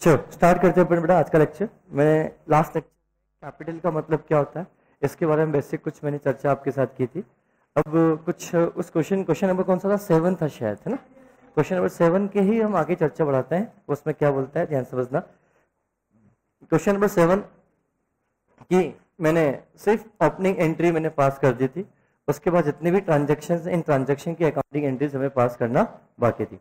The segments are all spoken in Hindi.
चलो स्टार्ट करते हैं बेटा आज का लेक्चर। मैंने लास्ट लेक्चर कैपिटल का मतलब क्या होता है इसके बारे में बेसिक कुछ मैंने चर्चा आपके साथ की थी। अब कुछ उस क्वेश्चन नंबर कौन सा था, 7 था शायद, है ना। क्वेश्चन नंबर 7 के ही हम आगे चर्चा बढ़ाते हैं। उसमें क्या बोलता है ध्यान समझना। क्वेश्चन नंबर 7 की मैंने सिर्फ ओपनिंग एंट्री मैंने पास कर दी थी, उसके बाद जितने भी ट्रांजेक्शन, इन ट्रांजेक्शन की अकाउंटिंग एंट्रीज हमें पास करना बाकी थी।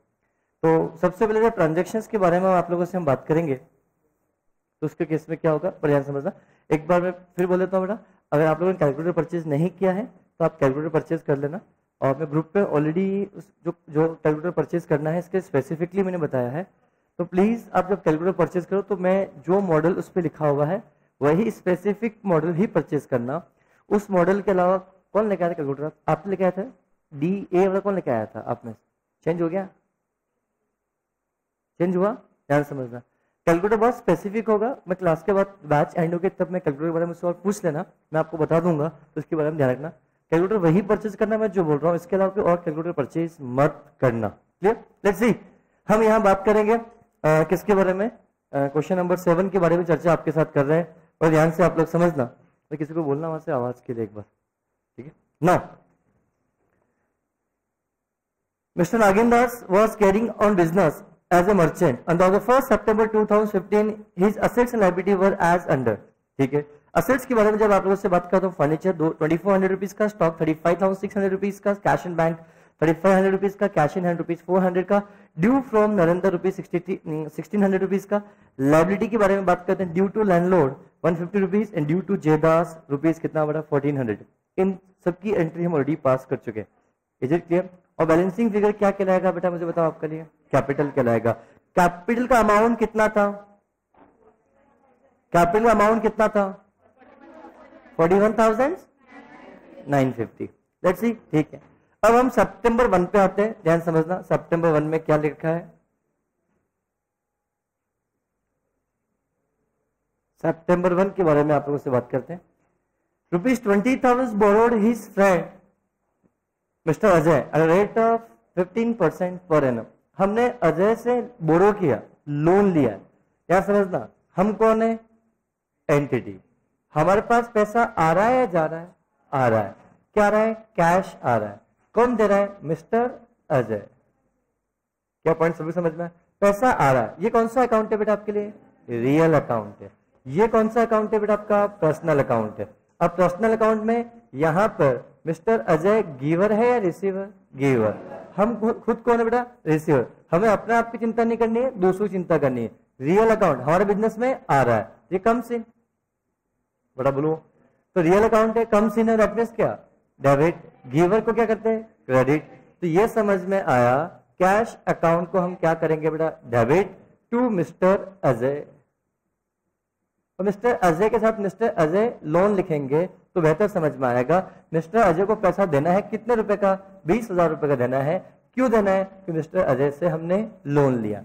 तो सबसे पहले जब ट्रांजेक्शन्स के बारे में आप लोगों से हम बात करेंगे तो उसके केस में क्या होगा पर ध्यान समझना। एक बार मैं फिर बोल देता हूँ बेटा, अगर आप लोगों ने कैलकुलेटर परचेज नहीं किया है तो आप कैलकुलेटर परचेज कर लेना। और मैं ग्रुप पे ऑलरेडी जो कैलकुलेटर परचेज करना है इसके स्पेसिफिकली मैंने बताया है। तो प्लीज आप जब कैलकुलेटर परचेज करो तो मैं जो मॉडल उस पर लिखा हुआ है वही स्पेसिफिक मॉडल ही परचेज करना। उस मॉडल के अलावा कौन लेके आया था कैलकुलेटर? आपने लेके आया था DA वाला, कौन लेके आया था? आप में चेंज हो गया, चेंज हुआ? ध्यान समझना, कैलकुलेटर बहुत स्पेसिफिक होगा। मैं क्लास के बाद बैच एंड हो गए तब मैं कैलकुलेटर के बारे में सवाल पूछ लेना, मैं आपको बता दूंगा, तो इसके बारे में ध्यान रखना। कैलकुलेटर वही परचेज करना मैं जो बोल रहा हूँ, इसके अलावा कोई और कैलकुलेटर परचेज मत करना। क्लियर? लेट्स सी, हम यहाँ बात करेंगे किसके बारे में? क्वेश्चन नंबर 7 के बारे में चर्चा आपके साथ कर रहे हैं। और ध्यान से आप लोग समझना, तो किसी को बोलना वहां से आवाज के लिए एक बार, ठीक है ना। Mr. Nagendas was carrying on business as a merchant. On the 1st September 2015, his assets and liability were as under. ठीक है, असेट्स के बारे में जब आप लोगों से बात करता हूँ, फर्नीचर 2400 रुपीज का, स्टॉक 35,600 रुपीज का, कैश इन बैंक 3500 रुपीज का, कैश इन हैंड रुपीज 400 का, due from Narendra rupees 1600 rupees का। लाइबिलिटी के बारे में बात करते हैं, due to landlord 150 rupees and due to जेदास रुपीज कितना बड़ा 1400। इन सबकी एंट्री हम ऑलरेडी पास कर चुके हैं। Is it clear? और बैलेंसिंग फिगर क्या कहलाएगा बेटा, मुझे बताओ आपके लिए? कैपिटल कहलाएगा। कैपिटल का अमाउंट कितना था? कैपिटल का अमाउंट कितना था? 41,950। लेट्स सी, ठीक है। अब हम सितंबर 1 पे आते हैं, ध्यान समझना। सितंबर 1 में क्या लिखा है? सितंबर 1 के बारे में आप लोगों से बात करते हैं। ₹20,000 borrowed his friend mister Ajay at rate of 15% per annum. हमने अजय से बोरो किया, लोन लिया। क्या समझना, हम कौन है? एंटिटी। हमारे पास पैसा आ रहा है या जा रहा है? आ रहा है। क्या आ रहा है? कैश आ रहा है। कौन दे रहा है? मिस्टर अजय। क्या पॉइंट सभी समझ में है? पैसा आ रहा है। ये कौन सा अकाउंट है बेटा आपके लिए? रियल अकाउंट है। ये कौन सा अकाउंट है बेटा आपका? पर्सनल अकाउंट है। अब पर्सनल अकाउंट में यहां पर मिस्टर अजय गिवर है या रिसीवर? गिवर। हम खुद कौन है बेटा? रिसीवर। हमें अपने आप की चिंता नहीं करनी है, दूसरों की चिंता करनी है। रियल अकाउंट हमारे बिजनेस में आ रहा है, ये कम्स इन। बड़ा बोलो, तो रियल अकाउंट है, कम्स इन है, रेफरेंस क्या? डेबिट। गिवर को क्या करते हैं? क्रेडिट। तो ये समझ में आया, कैश अकाउंट को हम क्या करेंगे बेटा? Debit to mister Ajay. और मिस्टर अजय के साथ मिस्टर अजय लोन लिखेंगे तो बेहतर समझ में आएगा। मिस्टर अजय को पैसा देना है, कितने रुपए का? 20,000 रुपए का देना है। क्यों देना है? कि मिस्टर अजय से हमने लोन लिया।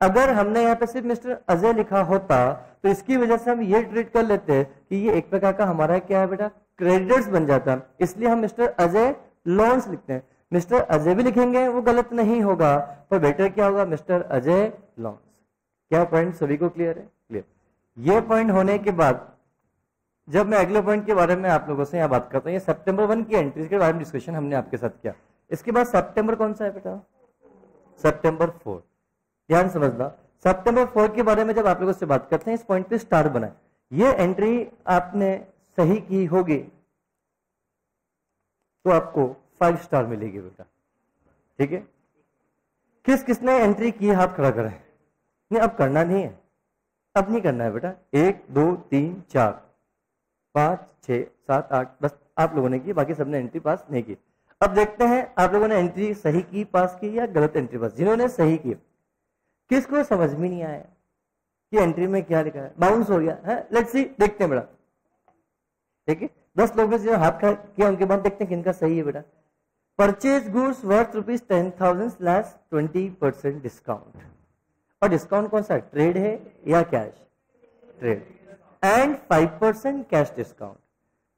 अगर हमने यहाँ पे सिर्फ मिस्टर अजय लिखा होता तो इसकी वजह से हम ये ट्रीट कर लेते कि ये एक प्रकार का हमारा क्या है बेटा? क्रेडिटर्स बन जाता। इसलिए हम मिस्टर अजय लोन्स लिखते हैं। मिस्टर अजय भी लिखेंगे वो गलत नहीं होगा, पर बेटर क्या होगा? Mister Ajay loans. क्या पॉइंट सभी को क्लियर है? क्लियर। ये पॉइंट होने के बाद जब मैं अगले पॉइंट के बारे में आप लोगों से यहाँ बात करता हूँ, ये सितंबर 1 की एंट्रीज के बारे में डिस्कशन हमने आपके साथ किया। इसके बाद सितंबर कौन सा है बेटा? सितंबर 4। ध्यान समझना, सितंबर 4 के बारे में जब आप लोगों से बात करते हैं, इस पॉइंट पे स्टार बनाए। ये एंट्री आपने सही की होगी तो आपको 5 स्टार मिलेगी बेटा, ठीक है। किस किसने एंट्री की हाथ खड़ा करें। नहीं, अब करना नहीं है, अब नहीं करना है बेटा। 1 2 3 4 5 6 7 8 बस आप लोगों ने की, बाकी सबने एंट्री पास नहीं की। अब देखते हैं आप लोगों ने एंट्री सही की, पास की या गलत एंट्री पास। जिन्होंने सही की, किसको समझ में नहीं आया कि एंट्री में क्या लिखा है? बाउंस हो गया है। लेट्स सी, देखते हैं बेटा, ठीक है। 10 लोगों से जो हाथ खड़ा किया उनके बाद देखते हैं किनका सही है बेटा। Purchase goods worth ₹10,000 20% discount. और डिस्काउंट कौन सा? ट्रेड है या cash? Trade. And 5% cash discount.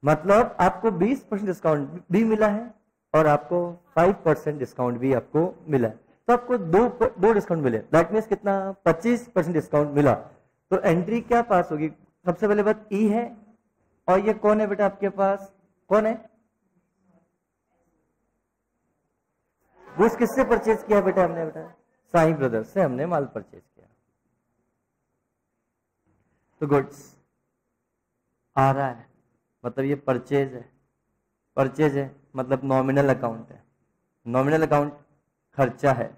मतलब आपको 20% डिस्काउंट भी मिला है और आपको 5% डिस्काउंट भी आपको मिला है। तो आपको दो डिस्काउंट मिले, दैट मीन्स कितना 25% डिस्काउंट मिला। तो एंट्री क्या पास होगी? सबसे पहले बात ई है, और ये कौन है बेटा आपके पास? कौन है? गुड्स किससे परचेज किया बेटा हमने? बेटा साई ब्रदर्स से हमने माल परचेज किया। तो गुड्स आ रहा है, मतलब ये परचेज है। परचेज है मतलब नॉमिनल अकाउंट है। नॉमिनल अकाउंट खर्चा है,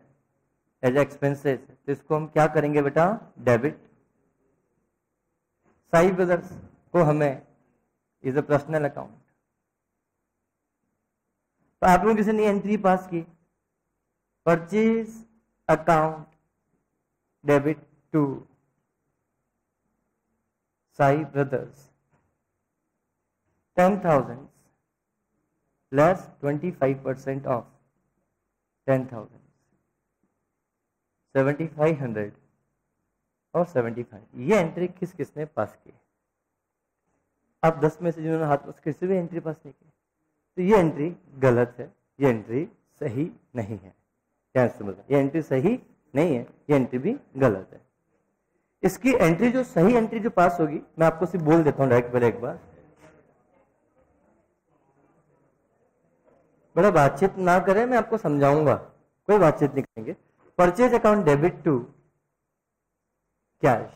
एज एक्सपेंसेस, तो इसको हम क्या करेंगे बेटा? डेबिट। साई ब्रदर्स को हमें इज अ पर्सनल अकाउंट। तो आप लोगों किसी ने एंट्री पास की, purchase account debit to Sai brothers 10,000 less 25% off 10,000 7,500 और 75। ये एंट्री किस किसने पास की? आप 10 में से जिन्होंने हाथ में किसी भी एंट्री पास नहीं की, तो ये एंट्री गलत है, ये एंट्री सही नहीं है। क्या समझ? ये एंट्री सही नहीं है, ये एंट्री भी गलत है। इसकी एंट्री जो सही एंट्री जो पास होगी, मैं आपको सिर्फ बोल देता हूं डायरेक्ट पहले एक बार। बड़ा बातचीत ना करें, मैं आपको समझाऊंगा, कोई बातचीत नहीं करेंगे। Purchase account debit to cash,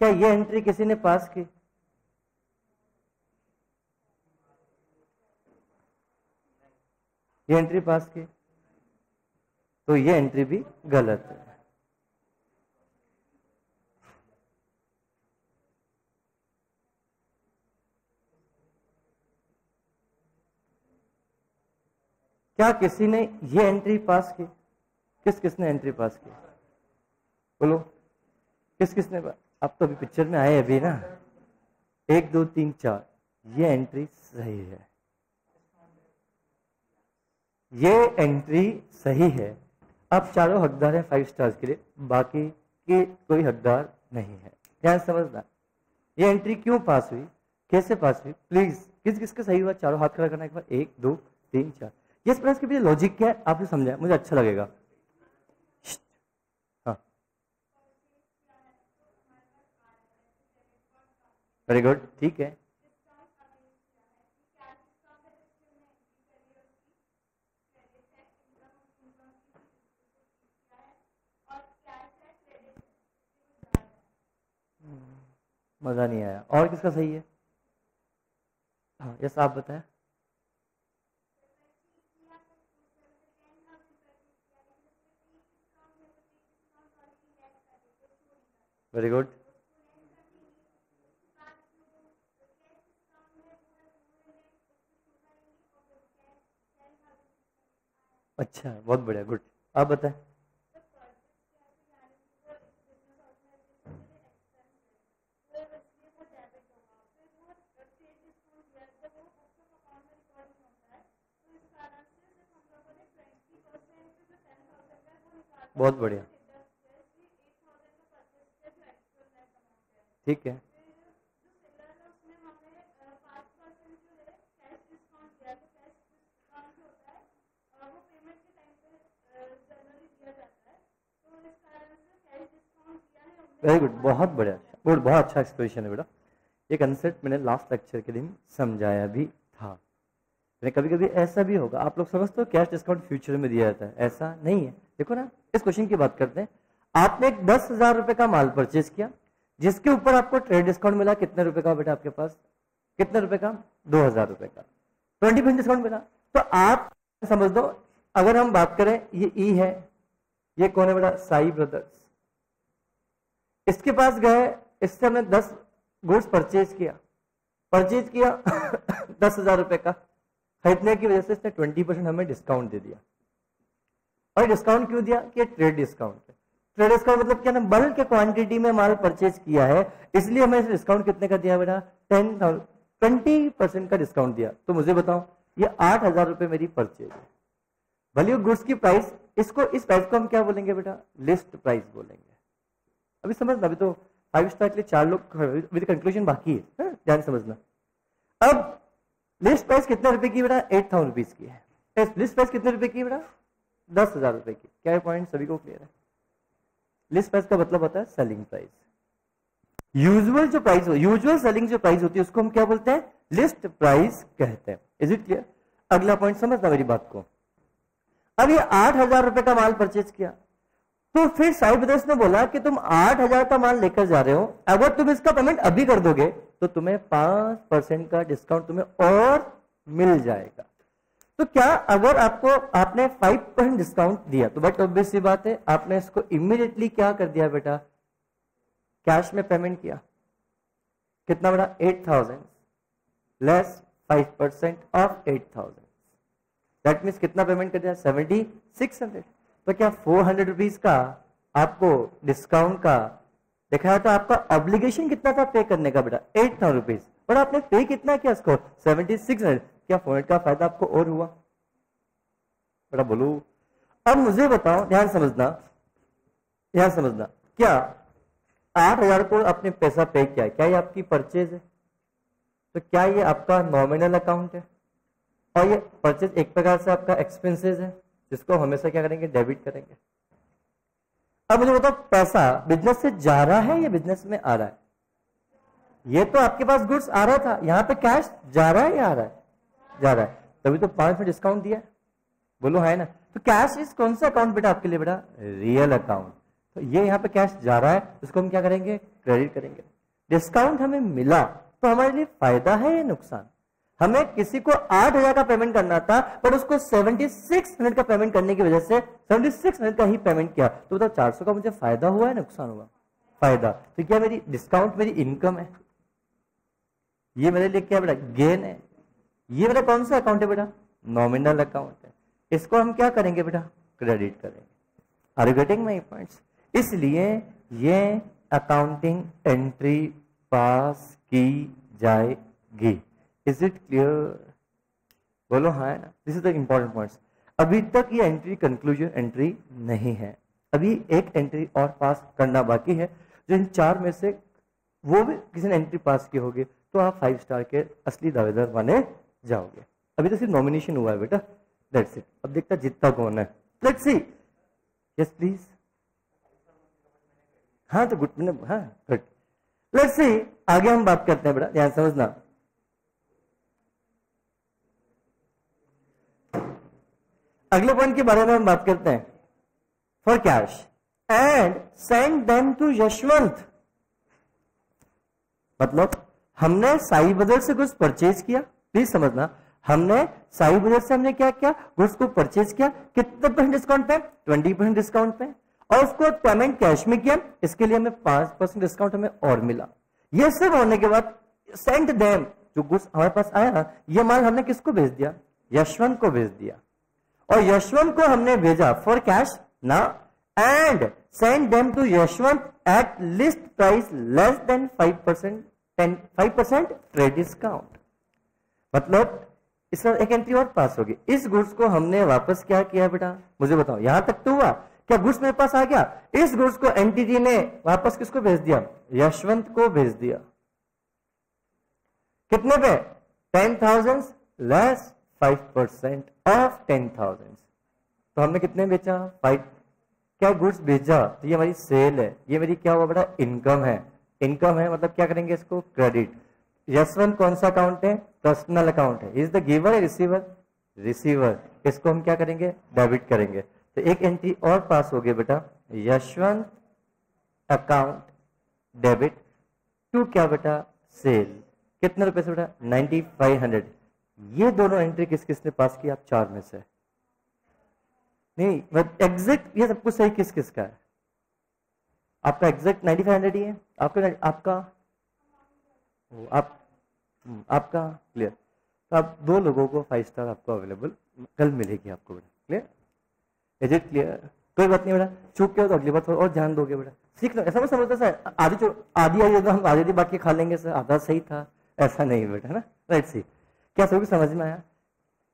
क्या ये एंट्री किसी ने पास की? ये एंट्री पास की, तो ये एंट्री भी गलत है। क्या किसी ने ये एंट्री पास की? किस किसने एंट्री पास की? बोलो किस किसने? आप तो अभी पिक्चर में आए अभी ना, 1 2 3 4, ये एंट्री सही है, ये एंट्री सही है। आप चारों हकदार हैं 5 स्टार्स के लिए, बाकी के कोई हकदार नहीं है। क्या समझना? ये एंट्री क्यों पास हुई, कैसे पास हुई? प्लीज किस किसके सही हुआ? चारों हाथ खड़ा करना एक बार, 1 2 3 4। ये प्लस के पीछे लॉजिक क्या है आपने समझा, मुझे अच्छा लगेगा। हाँ वेरी गुड, ठीक है। मजा नहीं आया। और किसका सही है? हाँ यस आप बताएं। वेरी गुड, अच्छा बहुत बढ़िया, गुड। आप बताएं। बहुत बढ़िया, ठीक है। वेरी गुड, बहुत बढ़िया, गुड, बहुत अच्छा एक्सप्लेनेशन है बेटा। ये कंसेप्ट मैंने लास्ट लेक्चर के दिन समझाया भी था। कभी कभी ऐसा भी होगा, आप लोग समझते हो कैश डिस्काउंट फ्यूचर में दिया जाता है, ऐसा नहीं है। देखो ना, इस क्वेश्चन की बात करते हैं। आपने एक 10,000 रुपए का माल परचेज किया, जिसके ऊपर आपको ट्रेड डिस्काउंट मिला कितने रुपए का बेटा आपके पास? कितने रुपए का? 2,000 रुपए का 20% डिस्काउंट मिला। तो आप समझ दो, अगर हम बात करें, ये ई है, ये कौन है बेटा? साई ब्रदर्स। इसके पास गए, इससे हमने 10 गुड्स परचेज किया 10,000 रुपए का खरीदने की वजह से इसने 20% हमें डिस्काउंट दे दिया। और डिस्काउंट क्यों दिया? कि ट्रेड डिस्काउंट है। ट्रेड डिस्काउंट मतलब क्या ना, बल्क के क्वांटिटी में माल परचेज किया है, इसलिए हमें डिस्काउंट कितने का दिया बेटा? 20% का डिस्काउंट दिया। तो मुझे बताओ, ये 8,000 रुपए मेरी परचेज है। वैल्यू गुड्स की प्राइस, इसको इस प्राइस को हम क्या बोलेंगे बेटा? लिस्ट प्राइस बोलेंगे। अभी समझना, अभी तो 5 स्टार के लिए 4 लोग, अभी कंक्लूजन बाकी है, ध्यान समझना। अब लिस्ट प्राइस कितने रुपए की बेटा? 8,000 रुपीज की है। लिस्ट प्राइस कितने रुपए की बेटा? 10,000 रुपए की। क्या ये पॉइंट सभी को क्लियर है? लिस्ट प्राइस का मतलब होता है सेलिंग प्राइस। यूजुअल जो प्राइस हो, यूजुअल सेलिंग जो प्राइस होती है उसको हम क्या बोलते हैं? लिस्ट प्राइस कहते हैं। Is it clear? अगला पॉइंट समझना मेरी बात को। अब ये 8,000 रुपए का माल परचेज किया, तो फिर साई ब्रदर्स ने बोला कि तुम 8,000 का माल लेकर जा रहे हो, अगर तुम इसका पेमेंट अभी कर दोगे तो तुम्हें 5% का डिस्काउंट तुम्हें और मिल जाएगा। तो क्या अगर आपने 5% डिस्काउंट दिया तो बट ऑब्वियस सी बात है आपने इसको इमीडिएटली क्या कर दिया बेटा? कैश में पेमेंट किया। कितना बेटा? 8,000 लेस 5% ऑफ 8,000, दैट मीन्स कितना पेमेंट कर दिया? 7,600। तो क्या 400 रुपीज का आपको डिस्काउंट का दिखाया था? आपका ऑब्लिगेशन कितना था पे करने का बेटा? 8,000 रुपीज, और आपने पे कितना किया इसको? 7,600। क्या 400 का फायदा आपको और हुआ बेटा? बोलो। अब मुझे बताओ, ध्यान समझना, ध्यान समझना, क्या 8,000 को आपने पैसा पे किया है, क्या ये आपकी परचेज है? तो क्या ये आपका नॉमिनल अकाउंट है? और ये परचेज एक प्रकार से आपका एक्सपेंसेस है जिसको हमेशा क्या करेंगे? डेबिट करेंगे। अब मुझे बताओ, पैसा बिजनेस से जा रहा है या बिजनेस में आ रहा है? ये तो आपके पास गुड्स आ रहा था, यहां पे कैश जा रहा है या आ रहा है? जा रहा है, तभी तो 5% डिस्काउंट दिया। बोलो है ना? तो कैश इज कौन सा अकाउंट बेटा आपके लिए? बेटा रियल अकाउंट। तो ये यहाँ पे कैश जा रहा है, उसको हम क्या करेंगे? क्रेडिट करेंगे। डिस्काउंट हमें मिला तो हमारे लिए फायदा है या नुकसान? हमें किसी को 8,000 का पेमेंट करना था, पर उसको 7,600 का पेमेंट करने की वजह से 7,600 का ही पेमेंट किया, तो बताओ 400 का मुझे फायदा हुआ है नुकसान हुआ? फायदा। तो क्या मेरी डिस्काउंट मेरी इनकम है? ये मेरे लिए क्या बेटा? गेन है। ये मेरा कौन सा अकाउंट है बेटा? नॉमिनल अकाउंट है। इसको हम क्या करेंगे बेटा? क्रेडिट करेंगे। Are you getting my points? इसलिए ये अकाउंटिंग एंट्री पास की जाएगी। Is it clear? बोलो हाँ है ना? This is the important points. अभी तक ये एंट्री कंक्लूजन एंट्री नहीं है, अभी एक एंट्री और पास करना बाकी है। जो इन 4 में से वो भी किसी ने एंट्री पास की होगी तो आप 5 स्टार के असली दावेदार बने जाओगे। अभी तो सिर्फ नॉमिनेशन हुआ है बेटा, दैट्स इट। अब देखता जीतता कौन है। Let's see. Yes please. हाँ तो गुड, हाँ गुड। लेट्स सी, आगे हम बात करते हैं बेटा, ध्यान समझना। अगले पॉइंट के बारे में हम बात करते हैं। For cash and send them to Yashwant. मतलब हमने साई ब्रदर्स से कुछ परचेज किया, प्लीज समझना, हमने साई ब्रदर्स से हमने क्या किया? गुड्स को परचेज किया। कितने % डिस्काउंट पे? 20% डिस्काउंट पे। और उसको पेमेंट कैश में किया, इसके लिए हमें 5% डिस्काउंट हमें और मिला। ये सब होने के बाद सेंड देम, जो गुड्स हमारे पास आया ना, ये माल हमने किसको भेज दिया? यशवंत को भेज दिया। और यशवंत को हमने भेजा फॉर कैश ना, and send them to Yashwant at list price less than 5% trade discount. मतलब इसका एक एंट्री और पास होगी। इस गुड्स को हमने वापस क्या किया बेटा? मुझे बताओ, यहां तक तो हुआ? क्या गुड्स मेरे पास आ गया? इस गुड्स को एंटिटी ने वापस किसको भेज दिया? यशवंत को भेज दिया। कितने पे? 10,000 लेस 5% ऑफ 10,000। तो हमने कितने बेचा? 5। क्या गुड्स भेजा? तो ये हमारी सेल है, ये मेरी क्या हुआ बेटा? इनकम है। इनकम है मतलब क्या करेंगे? इसको क्रेडिट। यशवंत कौन सा अकाउंट है? पर्सनल अकाउंट है। इज द गिवर या रिसीवर? रिसीवर। इसको हम क्या करेंगे? डेबिट करेंगे। तो एक एंट्री और पास हो गई बेटा, यशवंत अकाउंट डेबिट टू क्या बेटा? सेल। कितने रुपए से बेटा? 9,500। ये दोनों एंट्री किस किसने पास की? आप 4 में से नहीं, एग्जैक्ट ये सब कुछ सही किस किस का है? आपका एग्जैक्ट 9,500 ही है आपका आपका क्लियर। तो आप 2 लोगों को 5 स्टार आपको अवेलेबल कल मिलेगी आपको बेटा। क्लियर? Is it clear? कोई बात नहीं बेटा, चूक के हो तो अगली बार थोड़ा और ध्यान दोगे बेटा, सीख लो। ऐसा मत समझता सर आधी आई तो हम आधी बाकी खा लेंगे सर, आधा सही था, ऐसा नहीं बेटा ना। राइट सी। क्या सभी समझ में आया?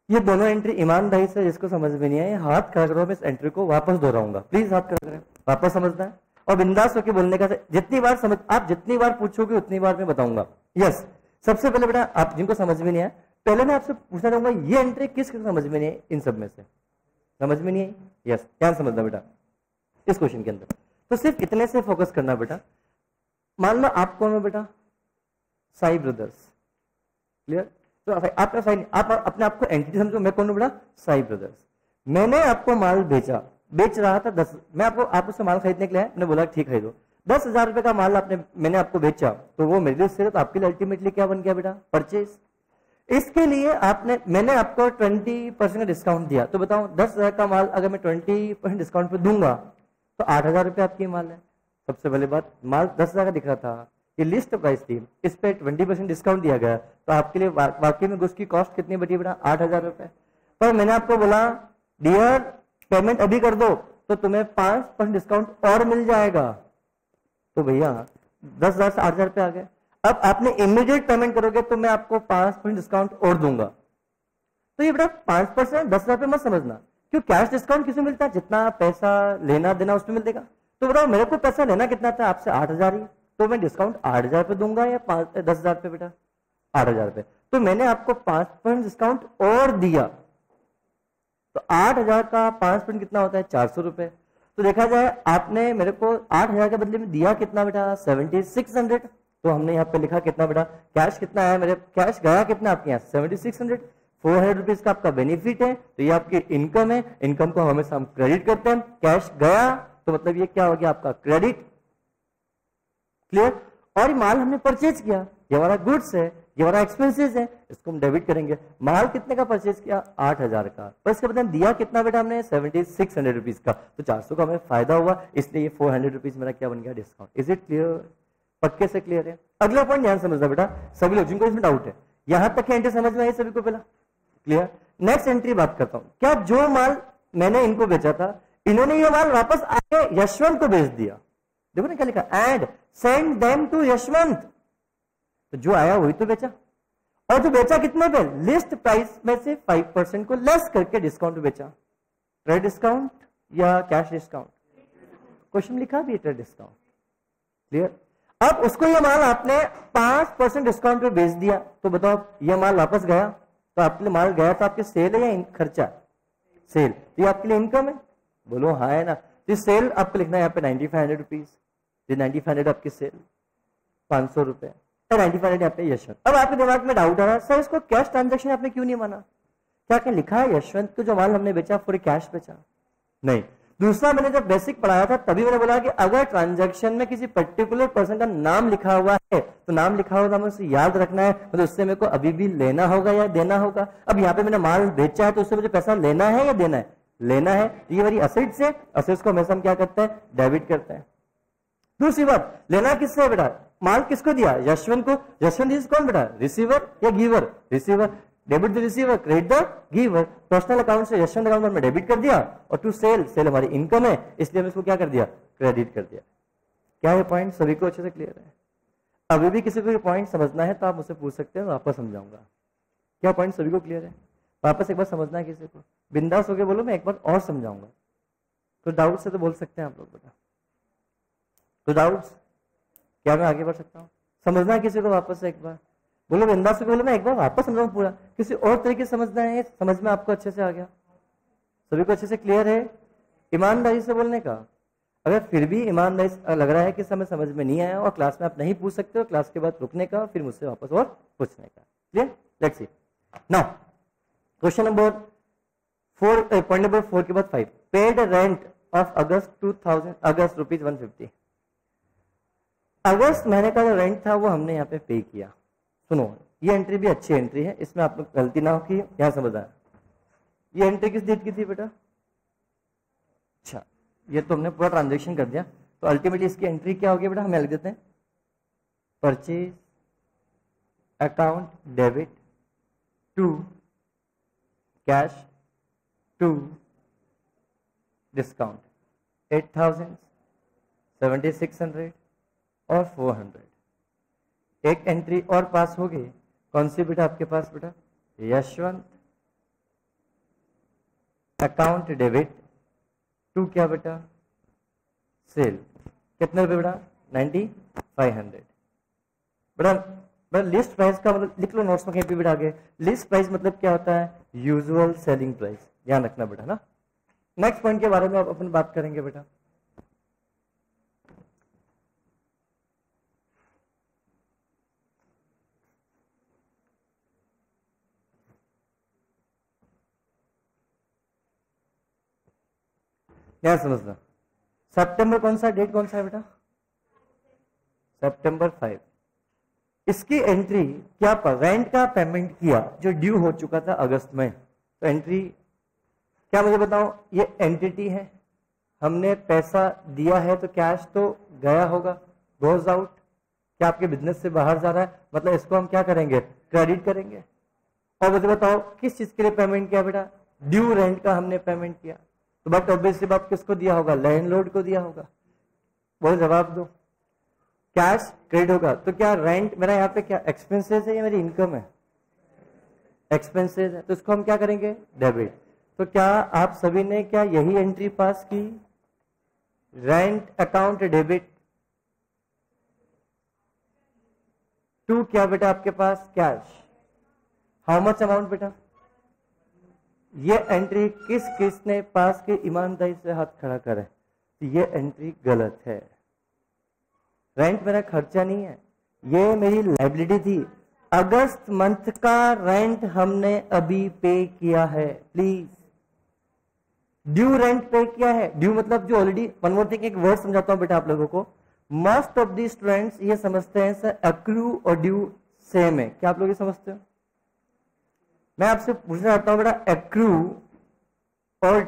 ये दोनों एंट्री ईमानदारी से जिसको समझ में नहीं आया हाथ खड़ा करो, मैं इस एंट्री को वापस दोहराऊंगा, प्लीज हाथ खड़ा करें। वापस समझना है और बिंदास होकर बोलने का। जितनी बार समझ आप जितनी बार पूछोगे उतनी बार मैं बताऊंगा। यस। सबसे पहले बेटा आप जिनको समझ में नहीं आया, पहले मैं आपसे पूछना चाहूंगा ये एंट्री किस समझ में नहीं है इन सब में से? समझ में नहीं आई? यस, क्या समझना बेटा इस क्वेश्चन के अंदर? तो सिर्फ इतने से फोकस करना बेटा। मान लो आप कौन हो बेटा? साई ब्रदर्स। क्लियर? तो आपका साई, आप अपने आप को एंटिटी समझो, मैं कौन हूं बेटा? साई ब्रदर्स। मैंने आपको माल बेचा, बेच रहा था 10, मैं आपको से माल खरीदने के लिए मैंने बोला ठीक खरीदो। 10,000 रुपए का माल मैंने आपको बेचा, तो वो मेरे लिए सेल, तो आपके लिए अल्टीमेटली क्या बन गया बेटा? परचेज। इसके लिए मैंने आपको 20% का डिस्काउंट दिया, तो बताओ 10,000 का माल अगर मैं 20% डिस्काउंट पे दूंगा तो 8,000 रुपए आपकी माल है। सबसे पहले बात, माल 10,000 का दिख रहा था, ये लिस्ट प्राइस थी, इस पे 20% डिस्काउंट दिया गया, तो आपके लिए वाकई में उसकी कॉस्ट कितनी बची बेटा? 8,000 रुपए। पर मैंने आपको बोला डियर पेमेंट अभी कर दो तो तुम्हें 5% डिस्काउंट और मिल जाएगा, तो भैया 10,000 से 8,000 रुपए आ गए। अब आपने इमीडिएट पेमेंट करोगे तो मैं आपको 5% डिस्काउंट और दूंगा। तो ये बेटा 5% 10,000 रुपए मत समझना, क्यों? कैश डिस्काउंट किसमें मिलता है? जितना पैसा लेना देना उसमें मिलेगा। तो बताओ मेरे को पैसा लेना कितना था आपसे? 8,000 ही, तो मैं डिस्काउंट 8,000 पे दूंगा या 10,000 पे बेटा? 8,000 पे। तो मैंने आपको 5% डिस्काउंट और दिया, तो 8,000 का 5% कितना होता है? 400 रुपए। तो देखा जाए आपने मेरे को 8,000 के बदले में दिया कितना बेटा? 7,600। तो हमने यहाँ पे लिखा कितना बेटा? कैश कितना है मेरे? कैश गया कितना आपके यहाँ? 7,600। 400 रुपीज का आपका बेनिफिट है, तो ये आपकी इनकम है। इनकम को हमेशा हम क्रेडिट करते हैं। कैश गया तो मतलब ये क्या हो गया? आपका क्रेडिट। क्लियर? और माल हमने परचेज किया, ये हमारा गुड्स है, ये हमारा एक्सपेंसेस है, इसको हम डेबिट करेंगे। माल कितने का परचेज किया? 8,000 का। पर इसके बदले दिया कितना बेटा हमने? 7,600 रुपीज का। तो 400 का हमें फायदा हुआ, इसलिए ये 400 रुपीज मेरा क्या बन गया? डिस्काउंट। Is it clear? पक्के से क्लियर है? अगला पॉइंट ध्यान समझना बेटा, सभी लोग जिनको इसमें डाउट है, यहां तक एंट्री समझ में आई सभी को? पहला क्लियर? नेक्स्ट एंट्री बात करता हूं। क्या जो माल मैंने इनको बेचा था, इन्होंने ये माल वापस आके यशवंत को बेच दिया? देखो ना क्या लिखा, and send them to Yashwant. तो जो आया वही तो बेचा, और जो बेचा कितने पे? लिस्ट प्राइस में से 5% को लेस करके डिस्काउंट बेचा। ट्रेड डिस्काउंट या कैश डिस्काउंट? क्वेश्चन लिखा भी ट्रेड डिस्काउंट। क्लियर? अब उसको ये माल आपने 5% डिस्काउंट पे बेच दिया, तो बताओ ये माल वापस गया, तो आपके लिए माल गया तो आपके सेल है या खर्चा? सेल। तो ये आपके लिए इनकम है? बोलो हाँ है ना? तो सेल आपको लिखना है यहाँ पे 9,500 रुपीज, 9,500 आपकी सेल, 500 रुपए, 9,500 यहाँ पे यशवंत। अब आपके दिमाग में डाउट आ रहा है, सर इसको कैश ट्रांजेक्शन आपने क्यों नहीं माना? क्या क्या लिखा है? यशवंत को जो माल हमने बेचा पूरे कैश बेचा? नहीं। दूसरा, मैंने जब बेसिक पढ़ाया था तभी मैंने बोला कि अगर ट्रांजैक्शन में किसी पर्टिकुलर पर्सन का नाम लिखा हुआ है, तो नाम लिखा हुआ हमें उसे याद रखना है, मतलब उससे मेरे को अभी भी लेना होगा या देना होगा। अब यहाँ पे मैंने माल बेचा है तो उससे मुझे पैसा लेना है या देना है? लेना है। तो ये मेरी असेट्स है, असेट्स को हमेशा हम क्या करते हैं? डेबिट करते हैं। दूसरी बात, लेना किससे है बेटा? माल किसको दिया? यशवंत को। यशवंत इज कौन बेटा? रिसीवर या giver? Receiver. Debit the receiver, credit the giver. Personal account से यशवंत अकाउंट में डेबिट कर दिया, और टू सेल, सेल हमारी इनकम है, इसलिए हमने इसको क्या कर दिया? क्रेडिट कर दिया। क्या ये पॉइंट सभी को अच्छे से क्लियर है? अभी भी किसी को ये पॉइंट समझना है तो आप मुझसे पूछ सकते हैं, वापस समझाऊंगा। क्या पॉइंट सभी को क्लियर है? वापस एक बार समझना है किसी को? बिंदास होके बोलो, मैं एक बार और समझाऊंगा। तो डाउट से तो बोल सकते हैं आप लोग बेटा? तो डाउट्स? क्या मैं आगे बढ़ सकता हूँ? समझना है किसी को? वापस से एक बार बोलो, बिंदास होके बोलो, मैं एक बार वापस समझाऊं पूरा। किसी और तरीके से समझना है? समझ में आपको अच्छे से आ गया? सभी को अच्छे से क्लियर है? ईमानदारी से बोलने का। अगर फिर भी ईमानदारी से लग रहा है कि समय समझ में नहीं आया और क्लास में आप नहीं पूछ सकते हो, क्लास के बाद रुकने का, फिर मुझसे वापस और पूछने का। Clear? Let's see now question number 4, point number 4 के बाद 5। पेड रेंट ऑफ अगस्त 2000, अगस्त ₹150। अगस्त महीने का जो रेंट था वो हमने यहाँ पे पे किया। सुनो, ये एंट्री भी अच्छी एंट्री है, इसमें आप लोग गलती ना हो कि यहाँ समझ आया। ये एंट्री किस डेट की थी बेटा? अच्छा, ये तो हमने पूरा ट्रांजेक्शन कर दिया, तो अल्टीमेटली इसकी एंट्री क्या होगी बेटा? हमें लिख देते हैं purchase account debit to cash to discount 8,000, 7,600 और 400। एक एंट्री और पास हो गई। कौन सी बेटा आपके पास बेटा? यशवंत अकाउंट डेबिट टू क्या बेटा? सेल। कितने रुपए बेटा? 9,500। बेटा लिस्ट प्राइस का मतलब लिख लो नोट्स में कहीं पे बेटा आगे। लिस्ट प्राइस मतलब क्या होता है? Usual selling price. ध्यान रखना बेटा ना, नेक्स्ट पॉइंट के बारे में आप अपन बात करेंगे बेटा। क्या समझना, सितंबर कौन सा डेट कौन सा है बेटा? सितंबर 5। इसकी एंट्री क्या पर रेंट का पेमेंट किया जो ड्यू हो चुका था अगस्त में। तो एंट्री क्या मुझे बताओ, ये एंटिटी है, हमने पैसा दिया है तो कैश तो गया होगा, गोज आउट। क्या आपके बिजनेस से बाहर जा रहा है, मतलब इसको हम क्या करेंगे, क्रेडिट करेंगे। और मुझे बताओ किस चीज के लिए पेमेंट किया बेटा, ड्यू रेंट का हमने पेमेंट किया। तो बट ऑब्वियसली बात किसको दिया होगा, लैंडलॉर्ड को दिया होगा। बोलो जवाब दो, कैश क्रेडिट होगा। तो क्या रेंट मेरा यहाँ पे क्या एक्सपेंसेस है या मेरी इनकम है? एक्सपेंसेस है, तो इसको हम क्या करेंगे, डेबिट। तो क्या आप सभी ने क्या यही एंट्री पास की, रेंट अकाउंट डेबिट टू क्या बेटा आपके पास कैश, हाउ मच अमाउंट बेटा। ये एंट्री किसने पास की, ईमानदारी से हाथ खड़ा करे। तो ये एंट्री गलत है। रेंट मेरा खर्चा नहीं है, ये मेरी लायबिलिटी थी। अगस्त मंथ का रेंट हमने अभी पे किया है, प्लीज। ड्यू रेंट पे किया है, ड्यू मतलब जो ऑलरेडी, वन मोर थिंग, एक वर्ड समझाता हूं बेटा आप लोगों को। मोस्ट ऑफ दी स्टूडेंट्स ये समझते हैं सर एक्रू और ड्यू सेम है। क्या आप लोग ये समझते हो? मैं आपसे पूछना चाहता हूं बेटा, एक्रू और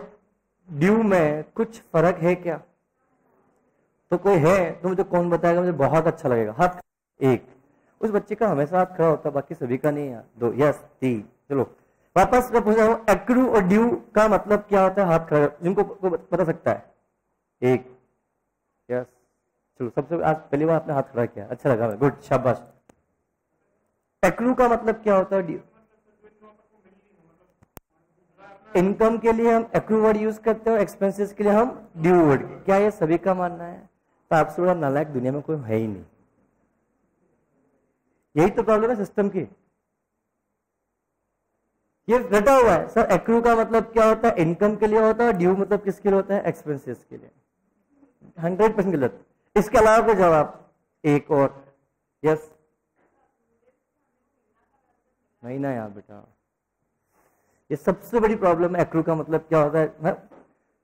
ड्यू में कुछ फर्क है क्या? तो कोई है तो मुझे कौन बताएगा, मुझे बहुत अच्छा लगेगा। हाथ एक, उस बच्चे का हमेशा हाथ खड़ा होता, बाकी सभी का नहीं है। दो, यस, तीन। चलो वापस मैं पूछ रहा हूं, एक्रू और ड्यू का मतलब क्या होता है, हाथ खड़ा, जिनको बता सकता है? एक, यस। चलो सबसे आज पहली बार आपने हाथ खड़ा किया, अच्छा लगा, गुड, शाबाश। एक्रू का मतलब क्या होता है, ड्यू? इनकम के लिए हम एक्रू वर्ड यूज करते हैं और एक्सपेंसेस के लिए हम ड्यू वर्ड। क्या ये सभी का मानना है? तो आपसे बड़ा नालायक दुनिया में कोई है ही नहीं। यही तो प्रॉब्लम है सिस्टम की। ये रटा हुआ है सर, एक्रू का मतलब क्या होता है, इनकम के लिए होता है, ड्यू मतलब किसके लिए होता है, एक्सपेंसेस के लिए। 100% गलत। इसके अलावा कोई जवाब? एक और, यस। नहीं ना यार बेटा, ये सबसे बड़ी प्रॉब्लम है। एक्रू का मतलब क्या होता है,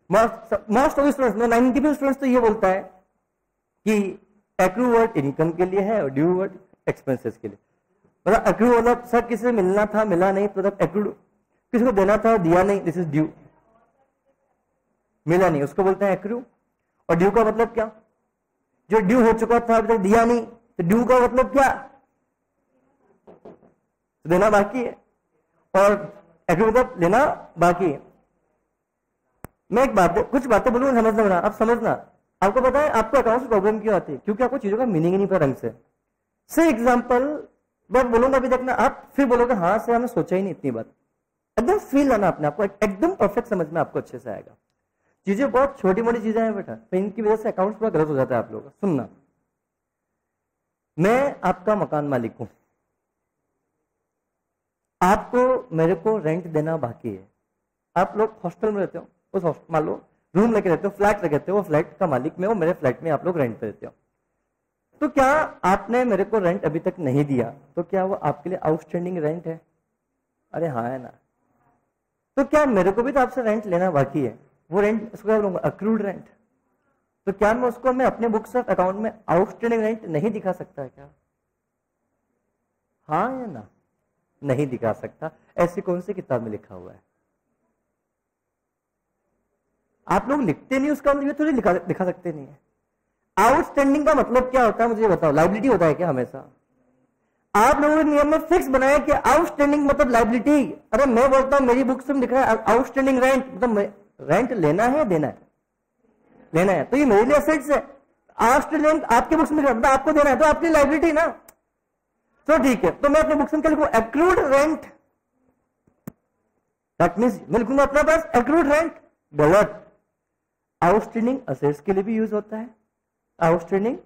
मोस्ट ऑफ स्टूडेंट्स, 90% स्टूडेंट्स तो ये बोलता है कि एक्रू वर्ड इनकम के लिए है और ड्यू वर्ड एक्सपेंसेस के लिए। मतलब एक्रू मतलब सर किसी से मिलना था, मिला नहीं, मतलब एक्रू। किसी को देना था, दिया नहीं, दिस इज ड्यू। मिला नहीं, उसको बोलते हैं एक्रू। और ड्यू का मतलब क्या, जो ड्यू हो चुका था अभी तक दिया नहीं, तो ड्यू का मतलब क्या, तो देना बाकी है। और एक्रू मतलब लेना बाकी है। मैं एक बात, कुछ बातें बोलूंगा, समझना बना, आप समझना। आपको पता है आपको अकाउंट में प्रॉब्लम क्यों आती है? क्योंकि आपको चीजों का मीनिंग ही नहीं पता ढंग से। से एग्जाम्पल बात बोलूंगा, अभी देखना, आप फिर बोलोगे हाँ से हमने सोचा ही नहीं इतनी बात। एकदम फील आना अपने आपको, एकदम परफेक्ट समझ में आपको अच्छे से आएगा। चीजें बहुत छोटी मोटी चीजें हैं बेटा, तो इनकी वजह से अकाउंट पूरा गलत हो जाता है आप लोगों का। सुनना, मैं आपका मकान मालिक हूं, आपको मेरे को रेंट देना बाकी है। आप लोग हॉस्टल में रहते हो, उस हॉस्टल मान लो रूम लेके रहते हो, फ्लैट लेके रहते हो, वो फ्लैट का मालिक मैं हूं, मेरे फ्लैट में आप लोग रेंट पे रहते हो। तो क्या आपने मेरे को रेंट अभी तक नहीं दिया, तो क्या वो आपके लिए आउटस्टैंडिंग रेंट है? अरे हाँ है ना। तो क्या मेरे को भी तो आपसे रेंट लेना बाकी है, वो रेंट उसको क्या बोलूंगा, अक्रूड रेंट। तो क्या मैं उसको मैं अपने बुक्स ऑफ अकाउंट में आउटस्टैंडिंग रेंट नहीं दिखा सकता है क्या? हाँ या ना? नहीं दिखा सकता। ऐसी कौन सी किताब में लिखा हुआ है? आप लोग लिखते नहीं, उसका मतलब ये थोड़ी दिखा सकते नहीं है। आउटस्टैंडिंग का मतलब क्या होता है मुझे बताओ? लायबिलिटी होता है क्या हमेशा? आप लोगों ने नियम में फिक्स बनाया कि आउटस्टैंडिंग मतलब लायबिलिटी। अरे मैं बोलता हूं मेरी बुक्स में लिखा है आउटस्टैंडिंग रेंट, मतलब रेंट लेना है देना है, लेना है, तो ये मेरे लिए एसेट्स है। आउटस्टैंडिंग आपके बुक्स में लिखा है, आपको देना है, तो आपकी लायबिलिटी ना। तो ठीक है, तो मैं अपने बुक्स में क्या लिखूं, एक्रूड रेंट। दैट मींस मैं लिखूंगा अपने पास एक्रूड रेंट। गलत। आउटस्टैंडिंग असेट्स के लिए भी यूज होता है, आउटस्टैंडिंग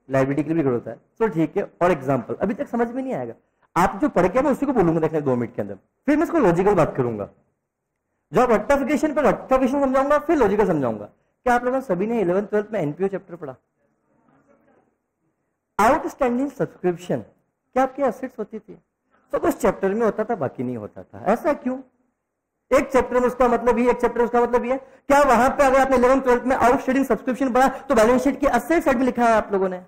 लायबिलिटी के लिए भी होता है। तो ठीक है, और एग्जांपल अभी तक समझ में नहीं आएगा, आप जो पढ़ के मैं उसी को बोलूंगा देखना 2 मिनट के अंदर, फिर मैं इसको लॉजिकल बात करूंगा। जब रेक्टिफिकेशन पर रेक्टिफिकेशन समझाऊंगा, फिर लॉजिकल समझाऊंगा। क्या आप लोगों ने सभी ने 11th 12th में एनपीओ चैप्टर पढ़ा? आउटस्टैंडिंग सब्सक्रिप्शन क्या आपकी एसेट्स होती थी? तो उस चैप्टर में होता था, बाकी नहीं होता था। ऐसा क्यों? एक चैप्टर में उसका मतलब ये, एक चैप्टर में उसका मतलब ये। क्या वहां पे अगर आपने 11th 12th में आउटस्टैंडिंग सब्सक्रिप्शन पढ़ा तो बैलेंस शीट की असेट साइड में लिखा है आप लोगों ने?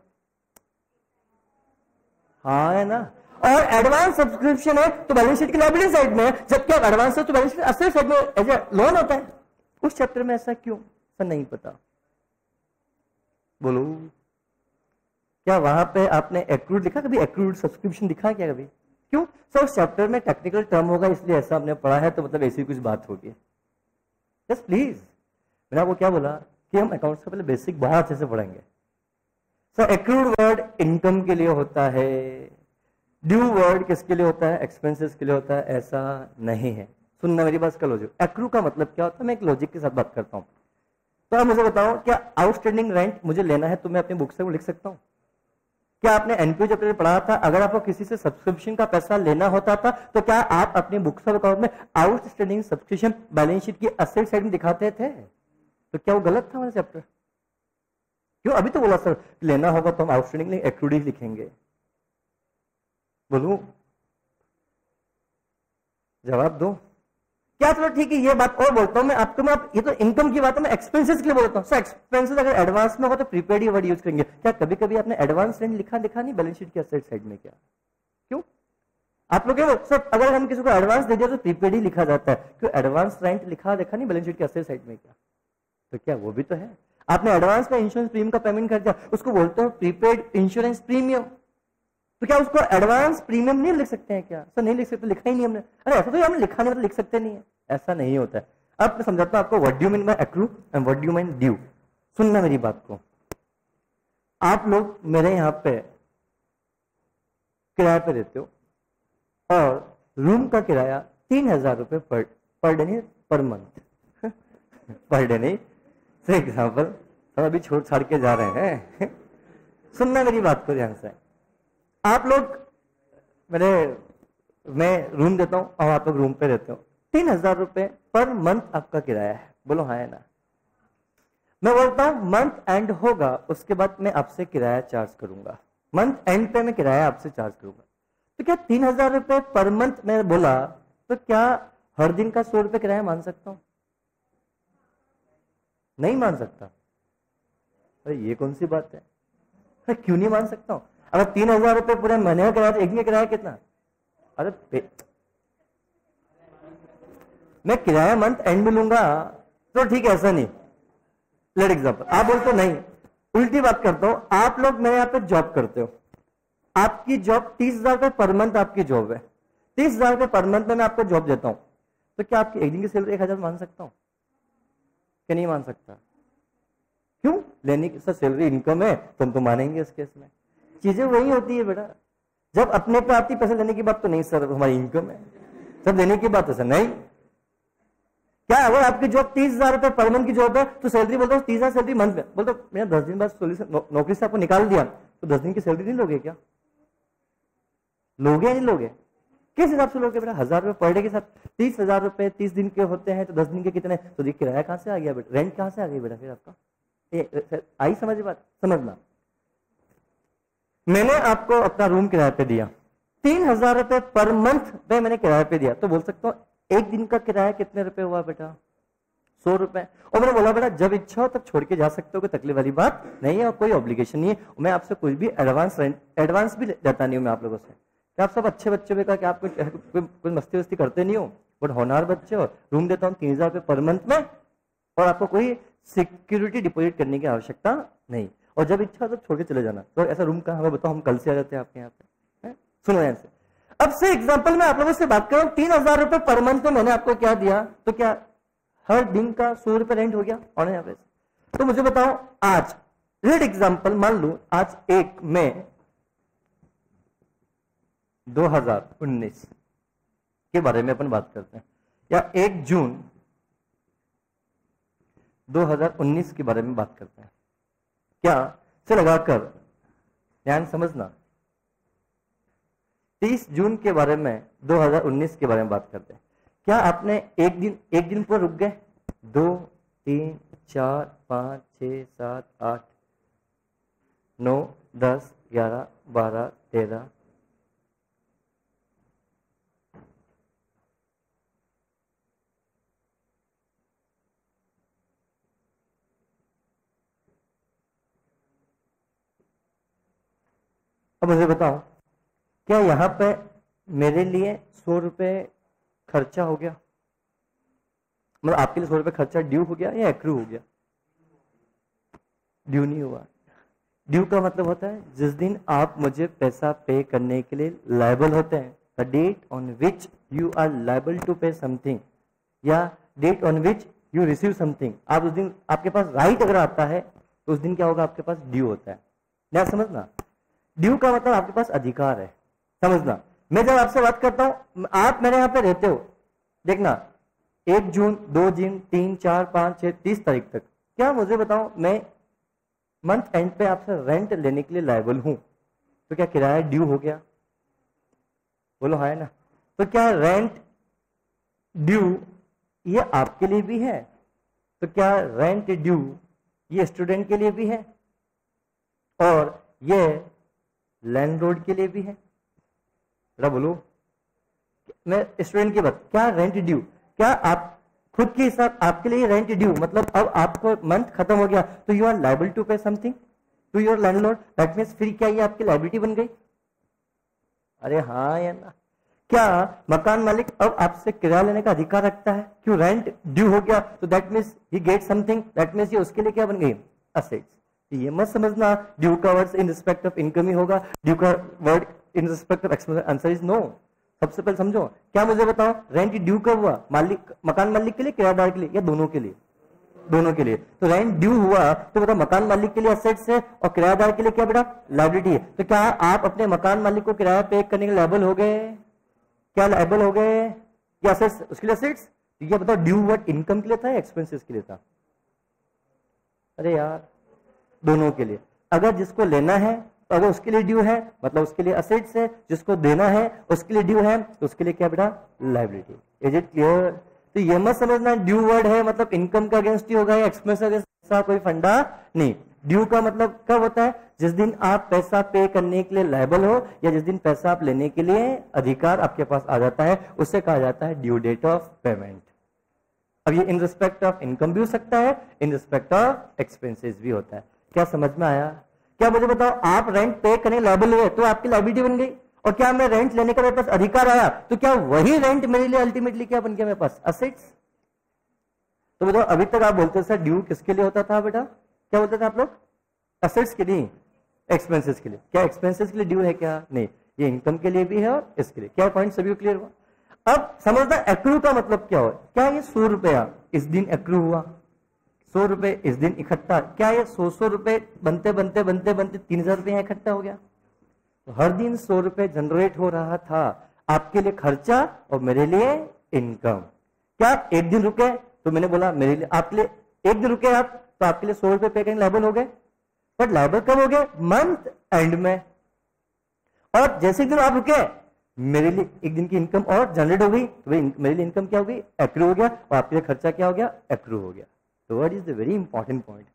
हाँ है ना। और एडवांस सब्सक्रिप्शन है तो बैलेंस शीट की लायबिलिटी साइड में है, जबकि आप एडवांस है तो बैलेंस शीट असेट साइड में एज ए लोन होता है। उस चैप्टर में ऐसा क्यों? सर नहीं पता। बोलो, क्या वहां पे आपने एक्रूड लिखा? कभी एक्रूड सब्सक्रिप्शन लिखा क्या कभी? क्यों? सर उस चैप्टर में टेक्निकल टर्म होगा इसलिए ऐसा हमने पढ़ा है, तो मतलब ऐसी कुछ बात होगी। जस्ट प्लीज, मैंने आपको क्या बोला कि हम अकाउंट्स का पहले बेसिक बहुत अच्छे से पढ़ेंगे। सर एक्रूड वर्ड इनकम के लिए होता है, ड्यू वर्ड किसके लिए होता है? एक्सपेंसेस के लिए होता है। ऐसा नहीं है, सुनना मेरी बात का लॉजिक। एक्रू का मतलब क्या होता है, मैं एक लॉजिक के साथ बात करता हूं। तो आप मुझे बताओ, क्या आउटस्टैंडिंग रेंट मुझे लेना है तो मैं अपनी बुक से वो लिख सकता हूं? क्या आपने एनपीओ चैप्टर में पढ़ा था, अगर आपको किसी से सब्सक्रिप्शन का पैसा लेना होता था तो क्या आप अपनी बुक्स ऑफ अकाउंट में आउटस्टैंडिंग सब्सक्रिप्शन बैलेंस शीट की असेट साइड में दिखाते थे? तो क्या वो गलत था हमारा चैप्टर? क्यों? अभी तो बोला सर लेना होगा तो हम आउटस्टैंडिंग एक्रूड ही लिखेंगे। बोलूं? जवाब दो। क्या? चलो ठीक है, ये बात और बोलता हूं मैं आपको। मैं ये तो इनकम की बात है, मैं एक्सपेंसेस के लिए बोलता हूं। सर एक्सपेंसेस अगर एडवांस में होगा तो प्रीपेड ही वर्ड यूज करेंगे। क्या कभी कभी आपने एडवांस रेंट लिखा नहीं बैलेंस शीट की असेट साइड में? क्या? क्यों? आप लोग सर अगर हम किसी को एडवांस दे दिया तो प्रीपेड ही लिखा जाता है, क्यों? एडवांस रेंट लिखा देखा नहीं बैलेंस शीट की असेट साइड में? क्या? तो क्या वो भी तो है? आपने एडवांस में इंश्योरेंस प्रीमियम का पेमेंट कर दिया, उसको बोलते हो प्रीपेड इंश्योरेंस प्रीमियम। तो क्या उसको एडवांस प्रीमियम नहीं लिख सकते हैं? क्या सर नहीं लिख सकते? लिखा ही नहीं हमने। अरे ऐसा तो हमने लिखा नहीं, मतलब लिख सकते नहीं है, ऐसा नहीं होता है। अब मैं समझाता हूं आपको what do mean by accrue and what do mean due. सुनना मेरी बात को। आप लोग मेरे यहां पे किराए पे रहते हो और रूम का किराया 3000 रुपए पर डे नहीं, पर मंथ पर डे नहीं। फॉर एग्जाम्पल हम अभी छोड़ छाड़ के जा रहे हैं सुनना मेरी बात को ध्यान से। आप लोग मैं रूम देता हूं और आप लोग रूम पे रहते हो, 3000 रुपए पर मंथ आपका किराया है। बोलो हाँ है ना। मैं बोलता हूं मंथ एंड होगा, उसके बाद मैं आपसे किराया चार्ज करूंगा। मंथ एंड पे मैं किराया आपसे चार्ज करूंगा। तो क्या 3000 रुपए पर मंथ मैं बोला, तो क्या हर दिन का 100 रुपए किराया मान सकता हूं? नहीं मान सकता। अरे ये कौन सी बात है? अरे क्यों नहीं मान सकता हूं? अगर 3000 रुपए पूरे महीने का किराया, एक दिन का किराया कितना? अरे मैं किराया मंथ एंड में लूंगा तो ठीक है, ऐसा नहीं। लेट एग्जाम्पल, आप बोलते हो नहीं, उल्टी बात करता हूं। आप लोग मेरे यहाँ पे जॉब करते हो, आपकी जॉब 30,000 रुपए पर मंथ आपकी जॉब है। 30,000 रुपए पर मंथ में मैं आपको जॉब देता हूं, तो क्या आपकी एक दिन की सैलरी 1000 मान सकता हूं? क्या नहीं मान सकता? क्यों? लेने की सैलरी इनकम है तो हम तो मानेंगे इस केस में। चीजें वही होती है बेटा, जब अपने पे आती पैसे लेने की बात तो नहीं सर हमारी इनकम है, जब देने की बात है सर नहीं। क्या अगर आपकी जॉब 30,000 रुपए पर मंथ की जॉब है तो सैलरी बोलता हूँ 30,000 सैलरी मंथ में, बोलते मैंने 10 दिन बाद नौकरी से आपको निकाल दिया तो 10 दिन की सैलरी नहीं लोगे? क्या लोगे? नहीं लोगे? किस हिसाब से लोगे बेटा? 1000 रुपए पर डे के साथ 30,000 रुपए 30 दिन के होते हैं तो 10 दिन के कितने? तो देखिए किराया कहां से आ गया बेटा, रेंट कहां से आ गई बेटा फिर आपका? आई समझ बात? समझना, मैंने आपको अपना रूम किराए पे दिया, 3000 रुपए पर मंथ पे मैंने किराए पे दिया, तो बोल सकता हूँ एक दिन का किराया कितने रुपए हुआ बेटा? 100 रुपए। और मैंने बोला बेटा जब इच्छा हो तब छोड़ के जा सकते हो, कोई तकलीफ वाली बात नहीं है और कोई ऑब्लिगेशन नहीं है। मैं आपसे कोई भी एडवांस भी लेता नहीं हूं मैं आप लोगों से। क्या आप सब अच्छे बच्चे का क्या आप कोई मस्ती वस्ती करते नहीं हो? बट होनहार बच्चे हो। रूम देता हूँ 3000 रुपए पर मंथ में और आपको कोई सिक्योरिटी डिपॉजिट करने की आवश्यकता नहीं, और जब इच्छा हो तब छोड़ के चले जाना। तो ऐसा रूम कहाँ हमें बताओ, हम कल से आ जाते हैं आपके यहाँ पे। सुनो ध्यान से। अब से एग्जांपल में आप लोगों से बात करूं, 3000 रुपए पर मंथ में मैंने आपको क्या दिया, तो क्या हर दिन का 100 रुपए रेंट हो गया ऑन एवरेज? तो मुझे बताओ आज रेड एग्जांपल मान लू, आज 1 मई 2019 के बारे में अपन बात करते हैं, या 1 जून 2019 के बारे में बात करते हैं। क्या से लगाकर ध्यान समझना, 30 जून के बारे में 2019 के बारे में बात करते हैं। क्या आपने एक दिन पर रुक गए? 2 3 4 5 6 7 8 9 10 11 12 13 अब मुझे बताओ, क्या यहाँ पे मेरे लिए 100 रुपए खर्चा हो गया? मतलब आपके लिए 100 रुपए खर्चा ड्यू हो गया या एक्रू हो गया? ड्यू नहीं हुआ। ड्यू का मतलब होता है जिस दिन आप मुझे पैसा पे करने के लिए लायबल होते हैं, the date on which you are liable to pay something, या date on which you receive something. आप उस दिन, आपके पास राइट अगर आता है तो उस दिन क्या होगा? आपके पास ड्यू होता है। क्या समझना? ड्यू का मतलब आपके पास अधिकार है। समझना, मैं जब आपसे बात करता हूं, आप मेरे यहाँ पे रहते हो, देखना 1 जून 2 जून 3 4 5 6 30 तारीख तक, क्या मुझे बताओ मैं मंथ एंड पे आपसे रेंट लेने के लिए लायबल हूं, तो क्या किराया ड्यू हो गया? बोलो हाँ है ना। तो क्या रेंट ड्यू ये आपके लिए भी है? तो क्या रेंट ड्यू ये स्टूडेंट के लिए भी है और ये लैंडलॉर्ड के लिए भी है? जरा बोलो, मैं स्टूडेंट की बात, क्या रेंट ड्यू, क्या आप खुद के हिसाब आपके लिए रेंट ड्यू मतलब अब आपको मंथ खत्म हो गया तो you are liable to pay something to your landlord, that means फिर क्या ये आपकी लायबिलिटी बन गई? अरे हाँ या ना। क्या मकान मालिक अब आपसे किराया लेने का अधिकार रखता है? क्यों रेंट ड्यू हो गया तो that means he get something, that means ये उसके लिए क्या बन गई? असेट्स। ये मत समझना ड्यू का word in respect of income ही होगा, ड्यू का word in respect of expense. Answer is no. सबसे पहले समझो, क्या मुझे बताओ रेंट ड्यू कब हुआ? मालिक, मकान मालिक के लिए, किराएदार के लिए, या दोनों के लिए? दोनों के लिए। तो रेंट ड्यू हुआ तो बताओ मकान मालिक के लिए असेट्स है और किराएदार के लिए क्या बेटा? लायबिलिटी है। तो क्या आप अपने मकान मालिक को किराया पे करने के लायबल हो गए? क्या लायबल हो गए? या असेट्स उसके लिए असेट्स? ये बताओ ड्यू वर्ड इनकम के लिए था या एक्सपेंसेस के लिए था? अरे यार दोनों के लिए। अगर जिसको लेना है तो अगर उसके लिए ड्यू है मतलब उसके लिए असेट्स है, जिसको देना है उसके लिए ड्यू है तो उसके लिए क्या बेटा? लायबिलिटी। Is it clear? तो ये मत समझना ड्यू वर्ड है मतलब इनकम का अगेंस्ट ही होगा या एक्सपेंस अगेंस्ट, कोई फंडा नहीं। ड्यू का मतलब कब होता है? जिस दिन आप पैसा पे करने के लिए लायबल हो या जिस दिन पैसा आप लेने के लिए अधिकार आपके पास आ जाता है, उससे कहा जाता है ड्यू डेट ऑफ पेमेंट। अब ये इन रिस्पेक्ट ऑफ इनकम भी हो सकता है, इन रिस्पेक्ट ऑफ एक्सपेंसेस भी होता है। क्या समझ में आया? क्या मुझे बताओ, आप रेंट पे करने लायबल हुए तो आपकी लायबिलिटी बन गई, और क्या मैं रेंट लेने का मेरे पास अधिकार आया तो क्या वही रेंट मेरे लिए अल्टीमेटली क्या बन गया मेरे पास? असेट्स। तो बताओ अभी तक आप बोलते सर ड्यू किसके लिए होता था बेटा? क्या बोलते थे आप लोग? असेट्स के लिए, एक्सपेंसेस के लिए। क्या एक्सपेंसेस के लिए ड्यू है क्या? नहीं, ये इनकम के लिए भी है और इसके लिए। क्या पॉइंट सभी को क्लियर हुआ? अब समझना एक्रू का मतलब क्या हो? क्या ये 100 रुपया इस दिन एक्रू हुआ, 100 रुपए इस दिन इकट्ठा, क्या ये 100 रुपए बनते बनते बनते बनते 3000 रुपए इकट्ठा हो गया? तो हर दिन 100 रुपए जनरेट हो रहा था, आपके लिए खर्चा और मेरे लिए इनकम। क्या एक दिन रुके तो मैंने बोला मेरे लिए, आपके लिए एक दिन रुके आप तो आपके लिए 100 रुपए पे करने लायबल हो गए, बट लायबल कब हो गए? मंथ एंड में। और जैसे दिन आप रुके मेरे लिए एक दिन की इनकम और जनरेट हो गई, तो मेरे लिए इनकम क्या हो गई? एक्रू हो गया, और आपके लिए खर्चा क्या हो गया? एक्रू हो गया। तो what is the very important point?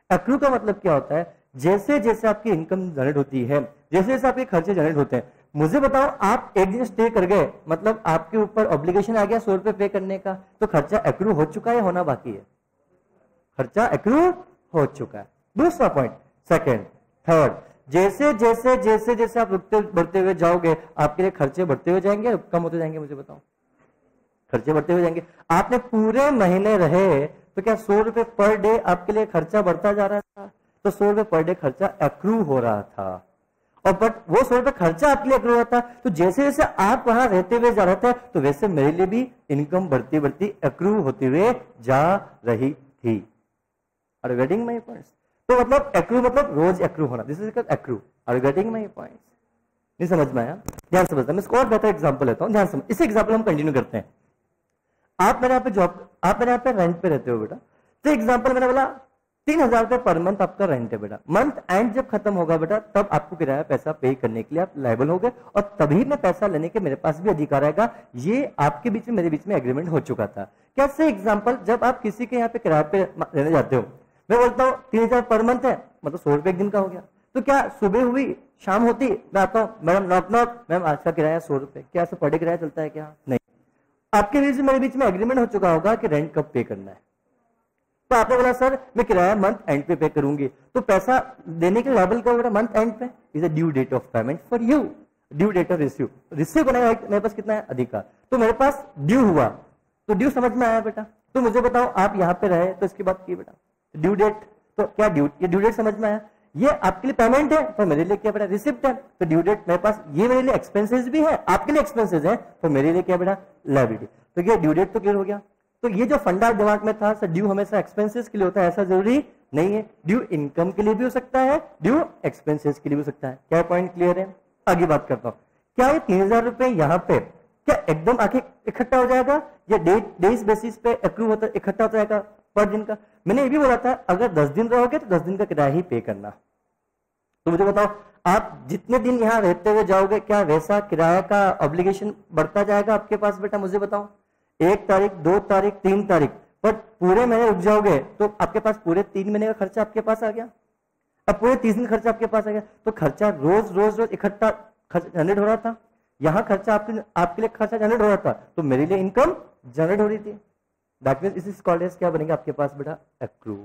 Accrue का मतलब क्या होता है? जैसे जैसे आपकी इनकम जनरेट होती है, जैसे जैसे आपके खर्चे जनरेट होते हैं। मुझे बताओ आप एक दिन स्टे कर गए मतलब आपके ऊपर ऑब्लिगेशन आ गया 100 रुपए पे करने का, तो खर्चा एक्रू हो चुका है, होना बाकी है? खर्चा एक्रू हो चुका है। दूसरा पॉइंट, सेकेंड, थर्ड, जैसे जैसे जैसे जैसे आप बढ़ते हुए जाओगे आपके लिए खर्चे बढ़ते हुए जाएंगे, कम होते जाएंगे? मुझे बताओ, खर्चे बढ़ते हुए जाएंगे। आपने पूरे महीने रहे तो क्या 100 रुपए पर डे आपके लिए खर्चा बढ़ता जा रहा था? तो 100 रुपए पर डे खर्चा एक्रू हो रहा था, और बट वो 100 रुपए खर्चा आपके लिए एक्रू हो रहा था। तो जैसे जैसे आप वहां रहते हुए जा रहे थे तो वैसे मेरे लिए भी इनकम बढ़ती बढ़ती एक्रू होते हुए जा रही थी। Are you getting my points? तो मतलब एक्रू मतलब रोज एक्रू होना, this is called accrue. Are you getting my points? नहीं समझ में आया? ध्यान समझना, मैं इसको और बेहतर एग्जांपल लेता हूं, ध्यान समझ। इस एग्जांपल हम कंटिन्यू करते हैं। आप मेरे यहाँ पे जॉब, आप मेरे यहाँ पे रेंट पे रहते हो बेटा, तो एग्जांपल मैंने बोला 3,000 रुपए पर मंथ आपका रेंट है बेटा। मंथ एंड जब खत्म होगा बेटा तब आपको किराया पैसा पे करने के लिए आप लायबल हो गए और तभी मैं पैसा लेने के मेरे पास भी अधिकार आएगा। ये आपके बीच में मेरे बीच में एग्रीमेंट हो चुका था। कैसे एग्जांपल, जब आप किसी के यहाँ पे किराए पे रहने जाते हो, मैं बोलता हूँ 3,000 पर मंथ है, मतलब 100 रुपए एक दिन का हो गया। तो क्या सुबह हुई शाम होती मैं आता हूँ, मैडम नॉक नॉक, मैम आज का किराया 100 रुपए, क्या ऐसा पर डे किराया चलता है क्या? नहीं, आपके बीच में मेरे बीच में एग्रीमेंट हो चुका होगा कि रेंट कब पे करना है। तो आपने बोला सर मैं किराया मंथ एंड पे करूंगी, तो पैसा देने के लायबल क्या होगा मंथ एंड पे? Is a due date of payment for you, due date of receive करने का मेरे पास कितना है? अधिकार। तो मेरे पास ड्यू हुआ, तो ड्यू समझ में आया बेटा? तो मुझे बताओ आप यहाँ पे रहे तो इसकी बात की बेटा, ड्यू डेट, तो क्या ड्यू, ये ड्यू डेट समझ में आया? ये आपके लिए पेमेंट है तो मेरे लिए क्या बेटा? रिसिप्ट है। तो ड्यू डेट मेरे पास, ये मेरे लिए एक्सपेंसेस भी है, आपके लिए एक्सपेंसेस है, तो मेरे लिए क्या बेटा? लायबिलिटी। तो ये ड्यू डेट तो क्लियर हो गया। तो ये जो फंडा दिमाग में था सर, ड्यू हमेशा एक्सपेंसेस के लिए होता है, ऐसा जरूरी नहीं है। ड्यू इनकम के लिए भी हो सकता है, ड्यू एक्सपेंसेस के लिए भी हो सकता है। क्या पॉइंट क्लियर है? आगे बात करता हूं, क्या ये 3,000 रुपए यहाँ पे क्या एकदम आके इकट्ठा हो जाएगा या डेज बेसिस पे एक्रू होता इकट्ठा हो जाएगा पर दिन का? मैंने ये भी बोला था अगर 10 दिन रहोगे तो 10 दिन का किराया ही पे करना। तो मुझे बताओ आप जितने दिन यहाँ रहते हुए जाओगे क्या वैसा किराया का ऑब्लिगेशन बढ़ता जाएगा आपके पास बेटा? मुझे बताओ 1 तारीख 2 तारीख 3 तारीख पर पूरे महीने रुक जाओगे तो आपके पास पूरे 3 महीने का खर्चा आपके पास आ गया। अब पूरे 30 दिन खर्चा आपके पास आ गया, तो खर्चा रोज रोज रोज इकट्ठा जनरेट हो रहा था। यहाँ खर्चा आपके लिए खर्चा जनरेट हो रहा था, तो मेरे लिए इनकम जनरेट हो रही थी। That means is called as क्या बनेगा आपके पास बेटा? एक्रू।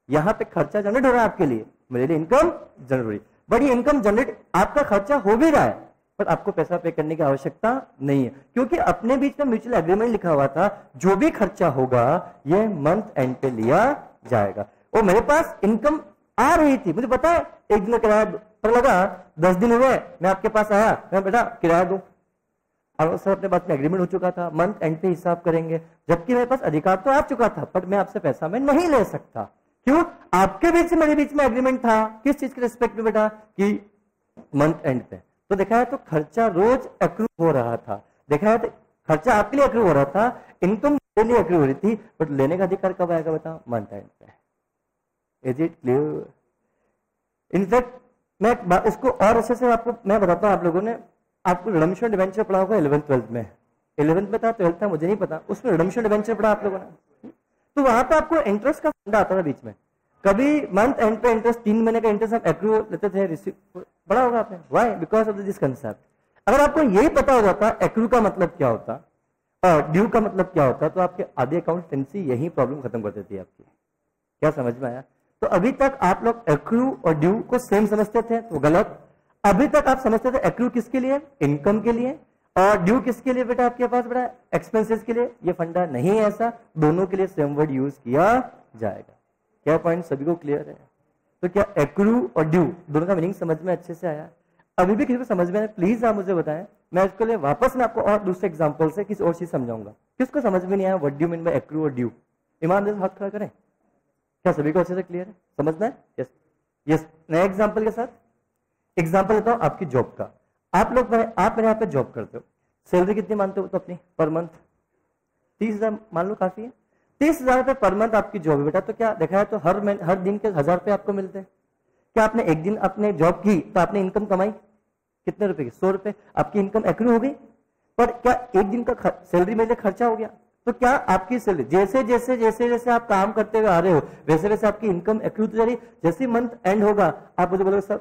यहाँ पे खर्चा जनरेट हो रहा है आपके लिए, मेरे लिए इनकम जनरेट हो रही। बट ये इनकम जनरेट, आपका खर्चा हो भी रहा है पर आपको पैसा पे करने की आवश्यकता नहीं है, क्योंकि अपने बीच में म्यूचुअल एग्रीमेंट लिखा हुआ था जो भी खर्चा होगा ये मंथ एंड पे लिया जाएगा। और मेरे पास इनकम आ रही थी, मुझे पता है एक दिन का किराया पर लगा, 10 दिन हुए मैं आपके पास आया, मैं बेटा किराया दो, और सर अपने बात में एग्रीमेंट हो चुका था, मंथ एंड पे हिसाब करेंगे, जबकि मेरे पास अधिकार तो आ चुका था बट मैं आपसे पैसा मैं नहीं ले सकता। क्यों? आपके बीच में मेरे बीच में एग्रीमेंट था किस चीज के रिस्पेक्ट में बेटा? कि मंथ एंड पे। तो देखा है तो खर्चा रोज एक्रू हो रहा था, देखा है तो खर्चा आपके लिए एक्रू हो रहा था, इनकम मेरे लिए एक्रू हो रही थी, बट लेने का अधिकार कब आएगा बता? मंथ एंड पे। Is it clear? इनफैक्ट मैं इसको और अच्छे से आपको मैं बताता हूं, आप लोगों ने आपको रिडम्पशन डिबेंचर पढ़ा होगा 11th 12th में, 11th में था 12th था मुझे नहीं पता, उसमें रिडम्पशन डिबेंचर पढ़ा आप लोगों ने। तो वहां पे आपको इंटरेस्ट का फंडा आता था बीच में, कभी मंथ एंड पे इंटरेस्ट 3 महीने का इंटरेस्ट आप एक्रू लेते थे, रिसीव पढ़ा होगा आपने। Why? Because of this concept. अगर आपको यही पता हो जाता एक्रू का मतलब क्या होता और ड्यू का मतलब क्या होता, तो आपके आधे अकाउंटेंसी यही प्रॉब्लम खत्म कर देती है आपकी। क्या समझ में आया? तो अभी तक आप लोग एक्रू और ड्यू को सेम समझते थे, तो गलत। अभी तक आप समझते थे एक्रू किसके लिए? इनकम के लिए, और ड्यू किसके लिए बेटा? आपके पास बेटा एक्सपेंसेस के लिए। ये फंडा नहीं है ऐसा, दोनों के लिए सेम वर्ड यूज किया जाएगा। क्या पॉइंट सभी को क्लियर है? तो क्या एक्रू और ड्यू दोनों का मीनिंग समझ में अच्छे से आया? अभी भी किसी को समझ में आया प्लीज आप मुझे बताएं, मैं इसके लिए वापस मैं आपको और दूसरे एग्जांपल से किसी और चीज समझाऊंगा। किसको समझ में नहीं आया what do mean by accrue और ड्यू? ईमानदारी से हाथ खड़ा करें। क्या सभी को अच्छे से क्लियर है? समझना है? Yes yes. नए एग्जांपल के साथ एग्जांपल देता हूं आपकी जॉब का। आप मेरे यहाँ पे जॉब करते हो, सैलरी कितनी मानते हो तो अपनी पर मंथ? 30,000 मान लो, काफी है। 30,000 रुपए पर मंथ आपकी जॉब है बेटा। तो क्या देखा है तो हर दिन के 1,000 रुपए आपको मिलते हैं। क्या आपने एक दिन आपने जॉब की तो आपने इनकम कमाई कितने रुपए की? 100 रुपए। आपकी इनकम एक्रू हो गई, पर क्या एक दिन का सैलरी मेरे लिए खर्चा हो गया? तो क्या आपकी सैलरी जैसे जैसे जैसे जैसे आप काम करते हुए आ रहे हो वैसे वैसे आपकी इनकम एक्रू हो जा रही। जैसे मंथ एंड होगा आप मुझे बोलोगे सर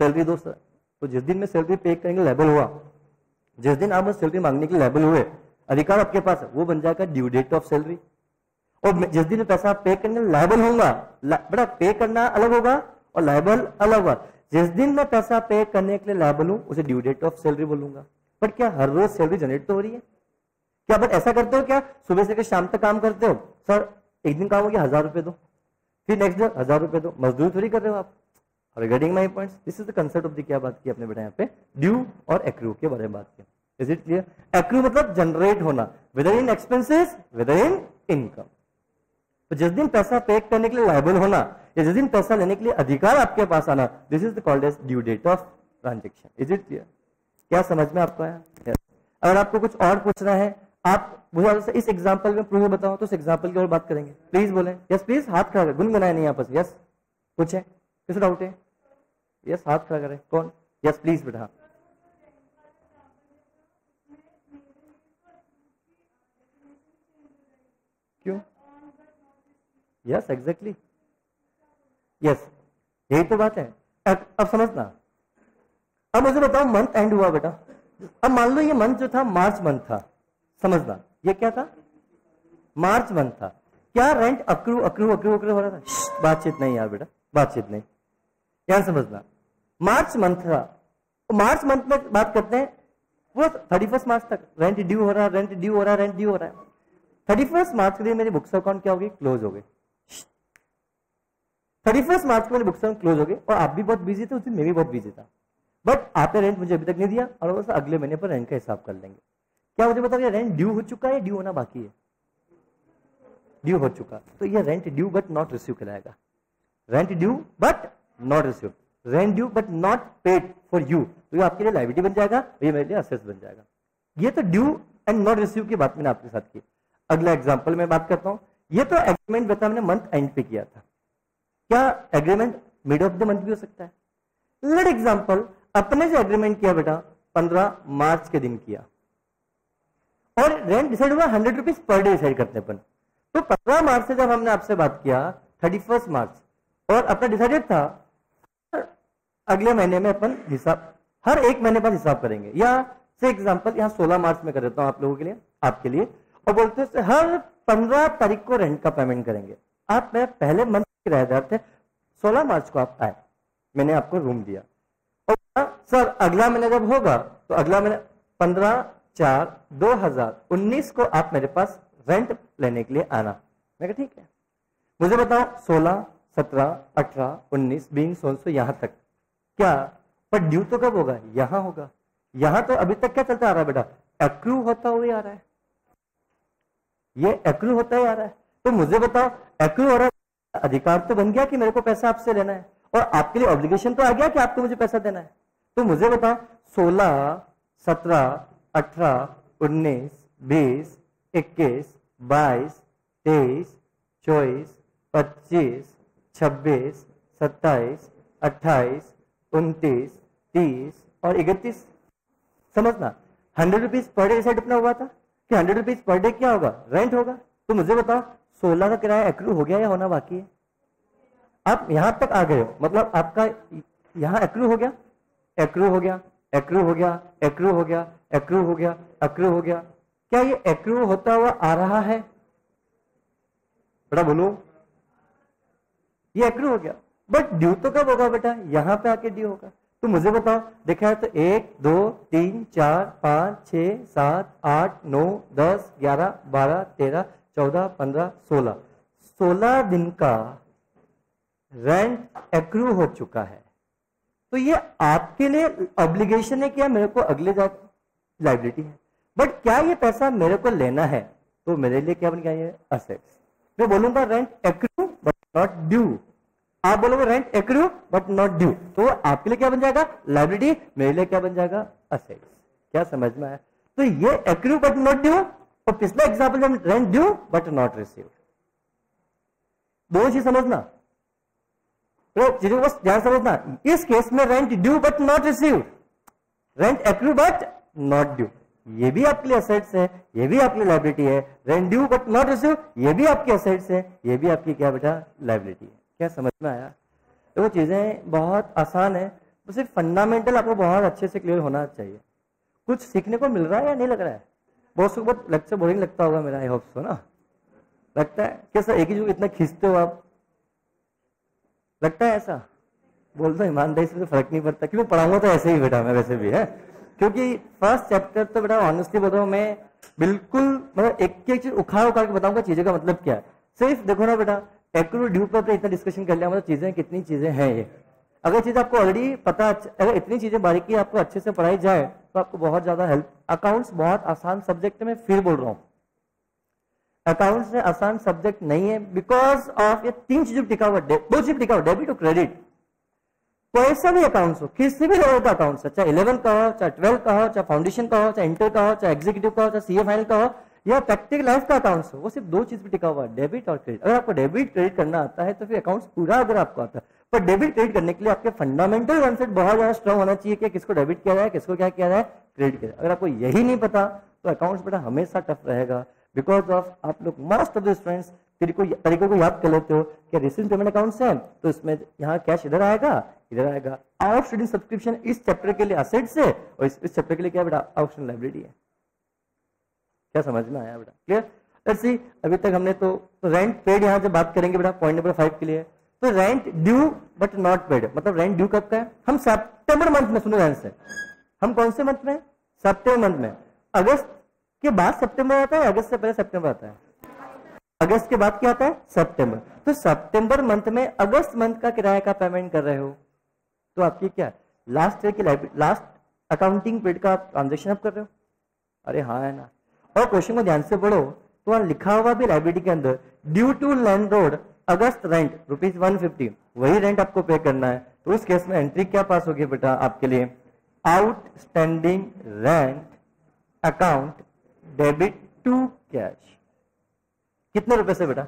सैलरी दो सर, तो जिस दिन में सैलरी पे करने लेवल हुआ, जिस दिन आप सैलरी मांगने के लेवल हुए, अधिकार आपके पास है, वो बन जाएगा ड्यू डेट ऑफ सैलरी। और जिस दिन पैसा पे करने लायबल होगा, बड़ा पे करना अलग होगा और लायबल अलग होगा। जिस दिन मैं पैसा पे करने के लिए लायबल हूं उसे ड्यू डेट ऑफ सैलरी बोलूंगा। पर क्या हर रोज सैलरी जनरेट तो हो रही है? क्या बट ऐसा करते हो क्या सुबह से शाम तक काम करते हो, सर एक दिन काम हो गया 1,000 रुपए दो, फिर नेक्स्ट डे 1,000 रुपए दो, मजदूरी थोड़ी कर रहे हो आप। Regarding my points, this is the concept of the क्या बात की आपने बेटा यहाँ पे ड्यू और एक्रू के बारे में बात की। Is it clear? एक्रू मतलब जनरेट होना, whether in expenses whether in income. तो जिस दिन पैसा पे करने के लिए लायबल होना या जिस दिन पैसा लेने के लिए अधिकार आपके पास आना, this is the called as due date of transaction. Is it clear? क्या समझ में आपको आया? yes. अगर आपको कुछ और पूछना है आप मुझे इस एग्जाम्पल में प्रूफ बताओ तो उस एग्जाम्पल की और बात करेंगे। प्लीज बोले यस, प्लीज हाथ खड़ा करें, गुनगुनाए नहीं आपस में। यस, कुछ है, किस डाउट है? यस, हाथ खड़ा करें। कौन? यस प्लीज बेटा। क्यों? यस एग्जैक्टली, यस यही तो बात है। अब समझना, अब मुझे बताओ मंथ एंड हुआ बेटा। अब मान लो ये मंथ जो था मार्च मंथ था, समझना ये क्या था? मार्च मंथ था। क्या rent accrue accrue accrue accrue हो रहा था? बातचीत नहीं यार बेटा, बातचीत नहीं, यार समझना। मार्च मंथ था, मार्च मंथ में बात करते हैं वो 31 मार्च तक रेंट ड्यू हो रहा है, रेंट ड्यू हो रहा है, रेंट ड्यू हो रहा है। 31 मार्च के लिए मेरी बुक्स अकाउंट क्या होगी? क्लोज हो गई। 31 मार्च को मेरी बुक्स अकाउंट क्लोज हो गई और आप भी बहुत बिजी थे उस दिन, मैं भी बहुत बिजी था, बट आपने रेंट मुझे अभी तक नहीं दिया और बस अगले महीने पर रेंट का हिसाब कर लेंगे। क्या मुझे बताओ रेंट ड्यू हो चुका है, ड्यू होना बाकी है? ड्यू हो चुका, तो ये rent due but not receive कहलाएगा। Rent due but not receive, rent due but not paid for you, तो ये आपके लिए लायबिलिटी बन जाएगा, ये मेरे लिए असेस बन जाएगा। ये तो ड्यू एंड नॉट रिसीव की बात मैंने आपके साथ की। अगला एग्जाम्पल में बात करता हूं। ये तो एग्रीमेंट बता मैंने मंथ एंड पे किया था, क्या agreement mid of the month भी हो सकता है? लेट एग्जाम्पल, अपने से एग्रीमेंट किया बेटा 15 मार्च के दिन किया और रेंट डिसाइड हुआ 100 रुपीज पर डे डिसाइड करते अपन। तो 15 मार्च से जब हमने आपसे बात किया 31 मार्च और अपना डिसाइडेड था अगले महीने में अपन हिसाब हर एक महीने बाद हिसाब करेंगे, या से एग्जांपल यहाँ 16 मार्च में कर देता हूं आप लोगों के लिए, आपके लिए, और बोलते हैं हर 15 तारीख को रेंट का पेमेंट करेंगे। आप मेरे पहले मंथ के किराएदार थे, 16 मार्च को आप आए, मैंने आपको रूम दिया और सर अगला महीने जब होगा तो अगला महीने 15/4/2019 को आप मेरे पास रेंट लेने के लिए आना। मैं कहा ठीक है। मुझे बताओ 16, 17, 18, 19, 20, 16 यहां तक क्या, पर ड्यू तो कब होगा? यहां होगा। यहां तो अभी तक क्या चलता आ रहा है बेटा? एक्रू होता हुआ आ रहा है, ये एक्रू होता ही आ रहा है। तो मुझे बताओ एक्रू हो रहा है, अधिकार तो बन गया कि मेरे को पैसा आपसे लेना है और आपके लिए ऑब्लिगेशन तो आ गया कि आपको मुझे पैसा देना है। तो मुझे बताओ 16, 17, 18, 19, 20, 21, 22, 23, 24, 25, 26, 27, 28, 29, 30 और 31। समझना 100 रुपीज पर डे डिसाइड अपना हुआ था कि 100 रुपीज पर डे क्या होगा? रेंट होगा। तो मुझे बताओ 16 का किराया एक्रू हो गया या होना बाकी है? आप यहां तक आ गए हो, मतलब आपका यहां एक्रू हो गया, एक्रू हो गया, एक्रू हो गया, एक्रू हो गया, एक्रू हो गया, एक्रू हो गया। क्या ये एक्रू होता हुआ आ रहा है? बेटा बोलो, ये एक्रू हो गया, बट ड्यू तो कब होगा बेटा? यहां पे आके ड्यू होगा। तो मुझे बताओ देखा है तो 1, 2, 3, 4, 5, 6, 7, 8, 9, 10, 11, 12, 13, 14, 15, 16, 16 दिन का रेंट एक्रू हो चुका है। तो ये आपके लिए ऑब्लिगेशन है क्या? मेरे को अगले जाके लायबिलिटी है, बट क्या ये पैसा मेरे को लेना है? तो मेरे लिए क्या बन गया? ये असेट्स। मैं बोलूंगा rent accrue but not due, आप बोलोगे rent accrue but not due, तो आपके लिए क्या बन जाएगा? लायबिलिटी, मेरे लिए क्या बन जाएगा? असेट्स। क्या समझ में आया? तो ये एक्रू बट नॉट ड्यू और पिछला एग्जाम्पल में rent due but not receive, दोनों चीज समझना, तो चीजों को बस ध्यान समझना। इस केस में rent due but not receive, rent accrue but not due, ये भी आपके लिए असेट्स है, ये भी आपके लिए लायबिलिटी है। Rent due but not receive, ये भी आपके असेट्स है, ये भी आपकी क्या बेटा? लायबिलिटी है। क्या समझ में आया? तो वो चीजें बहुत आसान है, तो सिर्फ फंडामेंटल आपको बहुत अच्छे से क्लियर होना चाहिए। कुछ सीखने को मिल रहा है या नहीं लग रहा है? बहुत बहुत लेक्चर बोरिंग लगता होगा मेरा, आई होप सो ना। लगता है कैसा? एक ही जो इतना खींचते हो आप, लगता है ऐसा? बोल दो ईमानदारी से, तो फर्क नहीं पड़ता, क्योंकि पढ़ाऊंगा तो ऐसे ही बेटा मैं वैसे भी है, क्योंकि फर्स्ट चैप्टर तो बेटा ऑनेस्टली बताऊं मैं बिल्कुल मतलब एक एक चीज उखाड़ उखाड़ के बताऊंगा चीजें का मतलब क्या है। सिर्फ देखो ना बेटा, एक्रू ड्यू पर इतना डिस्कशन कर लिया, मतलब चीजें कितनी चीजें हैं ये। अगर चीज आपको ऑलरेडी पता, अगर इतनी चीजें बारीकी आपको अच्छे से पढ़ाई जाए तो आपको बहुत ज्यादा हेल्प। अकाउंट्स बहुत आसान सब्जेक्ट है, मैं फिर बोल रहा हूँ अकाउंट्स में आसान सब्जेक्ट नहीं है, बिकॉज ऑफ ये 3 चीजें टिका हुआ, 2 चीज टिका हुआ, डेबिट और क्रेडिट। कोई सा भी अकाउंट्स हो, किसी भी लेवल का अकाउंट्स है, चाहे 11 का हो, चाहे 12 का हो, चाहे फाउंडेशन का हो, चाहे इंटर का हो, चाहे एग्जीक्यूटिव का हो, चाहे सीए फाइनल का हो, या प्रैक्टिकल लाइफ का अकाउंट्स हो, वो सिर्फ 2 चीज पे टिका हुआ है, डेबिट और क्रेडिट। अगर आपको डेबिट क्रेडिट करना आता है तो फिर अकाउंट्स पूरा अगर आपको आता है, पर डेबिट क्रेडिट करने के लिए आपके फंडामेंटल कॉन्सेप्ट बहुत ज्यादा स्ट्रांग होना चाहिए कि किसको डेबिट किया जाए, किसको क्या किया जाए, क्रेडिट किया जाए। अगर आपको यही नहीं पता तो अकाउंट्स बेटा हमेशा टफ रहेगा, बिकॉज ऑफ आप लोग मोस्ट ऑफ द स्टूडेंट्स तरीकों को याद कर लेते हो कि रिसीव पेमेंट अकाउंट्स है तो इसमें यहाँ कैश इधर आएगा, इधर आएगा। आउटस्टैंडिंग सब्सक्रिप्शन इस चैप्टर के लिए असेट्स है और इस चैप्टर के लिए क्या बेटा, आउटस्टैंडिंग लायबिलिटी है। क्या समझ में आया बेटा, क्लियर? लेट्स सी, अभी तक हमने तो रेंट पेड यहाँ जब बात करेंगे बेटा पॉइंट नंबर 5 के लिए, तो rent due but not paid, मतलब रेंट ड्यू कब का है, हम सितंबर मंथ में, सुनो ध्यान से, हम कौन से मंथ में, सितंबर मंथ में। अगस्त के बाद सितंबर आता है, अगस्त से पहले सितंबर आता है, अगस्त के बाद क्या आता है, सितंबर। तो सितंबर मंथ में अगस्त मंथ का किराए का पेमेंट कर रहे हो तो आपकी क्या, लास्ट ईयर की लास्ट अकाउंटिंग पीरियड का ट्रांजेक्शन आप कर रहे हो। अरे हाँ है ना। और क्वेश्चन को ध्यान से पढ़ो तो वहां लिखा हुआ भी लायबिलिटी के अंदर, ड्यू टू लैंडलॉर्ड अगस्त रेंट ₹150, वही रेंट आपको पे करना है। तो उस केस में एंट्री क्या पास होगी बेटा आपके लिए, outstanding rent account debit to cash. कितने रुपए से बेटा,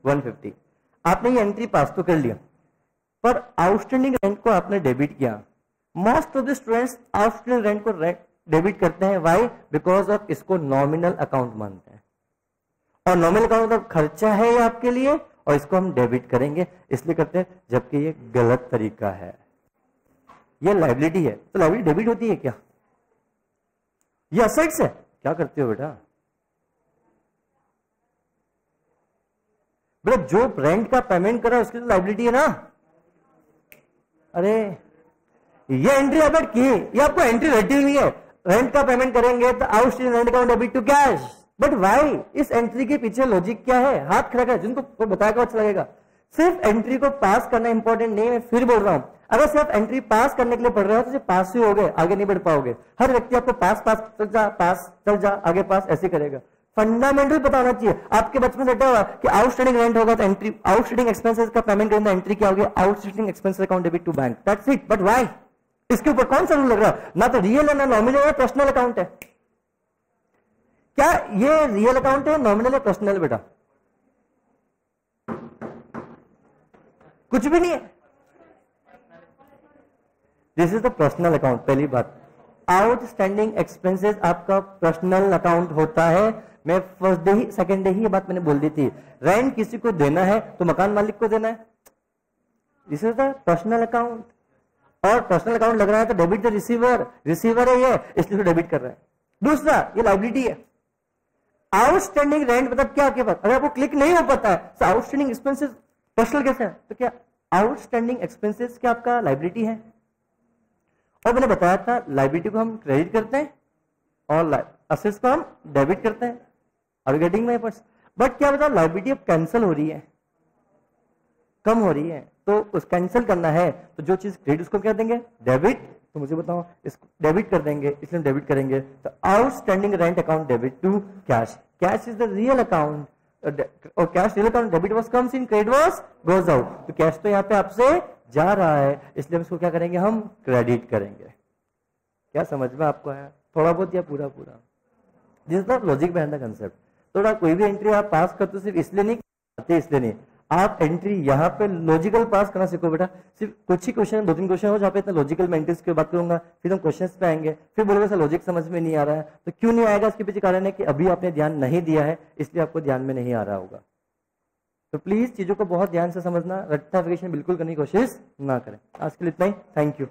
150। आपने ये एंट्री पास तो कर लिया, पर आउटस्टैंडिंग रेंट को आपने डेबिट किया। Most of the students outstanding rent को डेबिट करते हैं, व्हाई, बिकॉज ऑफ इसको नॉमिनल अकाउंट मानते हैं, और नॉमिनल अकाउंट मतलब खर्चा है ये आपके लिए और इसको हम डेबिट करेंगे इसलिए करते हैं, जबकि ये गलत तरीका है। ये लायबिलिटी है तो लायबिलिटी डेबिट होती है क्या, ये असेट्स है। क्या करते हो बेटा, बेटा जो रेंट का पेमेंट कर रहा है उसकी तो लायबिलिटी है ना। अरे ये एंट्री एबेट की, ये आपको एंट्री रटी हुई है, रेंट का पेमेंट करेंगे तो outstanding rent account debit to cash. But why, इस एंट्री के पीछे लॉजिक क्या है, हाथ खड़ा कर, जिनको बताएगा अच्छा लगेगा। सिर्फ एंट्री को पास करना इंपॉर्टेंट नहीं है, फिर बोल रहा हूं, अगर सिर्फ एंट्री पास करने के लिए पढ़ रहे हो तो सिर्फ पास ही हो गए, आगे नहीं बढ़ पाओगे। हर व्यक्ति आपको पास पास चल जा, पास चल जा, आगे पास ऐसे करेगा। फंडामेंटल पता होना चाहिए। आपके बचपन से हुआ कि आउटस्टैंडिंग रेंट होगा तो एंट्री, आउटस्टैंडिंग एक्सपेंसेस का पेमेंट करना, एंट्री क्या होगी, outstanding expenses account debit to bank, that's it. But why, इसके ऊपर कौन सा रूल लग रहा है, ना तो रियल है ना नॉमिनल है, पर्सनल अकाउंट है। क्या ये रियल अकाउंट है, नॉमिनल है, पर्सनल है बेटा, कुछ भी नहीं है। This is the personal account. पहली बात, आउटस्टैंडिंग एक्सपेंसेस आपका पर्सनल अकाउंट होता है। मैं फर्स्ट डे ही सेकंड डे ही ये बात मैंने बोल दी थी, रेंट किसी को देना है तो मकान मालिक को देना है, this is the personal account. और पर्सनल अकाउंट लग रहा है तो डेबिट द रिसीवर, रिसीवर है ये इसलिए डेबिट कर रहा है। दूसरा, ये लायबिलिटी है। आउटस्टैंडिंग रेंट मतलब क्या आपके पास, अगर आपको क्लिक नहीं हो पाता है तो आउटस्टैंडिंग एक्सपेंसेस पर्सनल कैसे है, तो क्या आउटस्टैंडिंग एक्सपेंसेस क्या आपका लायबिलिटी है। और मैंने बताया था लायबिलिटी को हम क्रेडिट करते हैं और असेट्स को हम डेबिट करते हैं। Are you getting my point? But क्या बताओ, लायबिलिटी अब कैंसिल हो रही है, कम हो रही है, तो उस कैंसिल करना है तो जो चीज क्रेडिट उसको क्या देंगे, डेबिट। तो मुझे बताओ, इसको डेबिट कर देंगे इसलिए डेबिट करेंगे। तो outstanding rent account debit to cash, cash is the real account और cash real account, debit was comes in, credit was goes out. तो कैश तो यहाँ पे आपसे जा रहा है इसलिए हम इसको क्या करेंगे, हम क्रेडिट करेंगे। क्या समझ में आपको आया, थोड़ा बहुत या पूरा पूरा? This is the logic behind the concept. थोड़ा कोई भी एंट्री आप पास करते हो सिर्फ इसलिए नहीं करते, इसलिए नहीं, आप एंट्री यहाँ पे लॉजिकल पास करना सीखो बेटा। सिर्फ कुछ ही क्वेश्चन, 2-3 क्वेश्चन हो जहाँ पे इतना लॉजिकल में एंट्रीज की बात करूंगा, फिर हम क्वेश्चंस पे आएंगे, फिर बोलोगे सर लॉजिक समझ में नहीं आ रहा है। तो क्यों नहीं आएगा, इसके पीछे कारण है कि अभी आपने ध्यान नहीं दिया है, इसलिए आपको ध्यान में नहीं आ रहा होगा। तो प्लीज चीजों को बहुत ध्यान से समझना, रट्टाफिकेशन बिल्कुल करने की कोशिश ना करें। आज के लिए इतना ही, थैंक यू।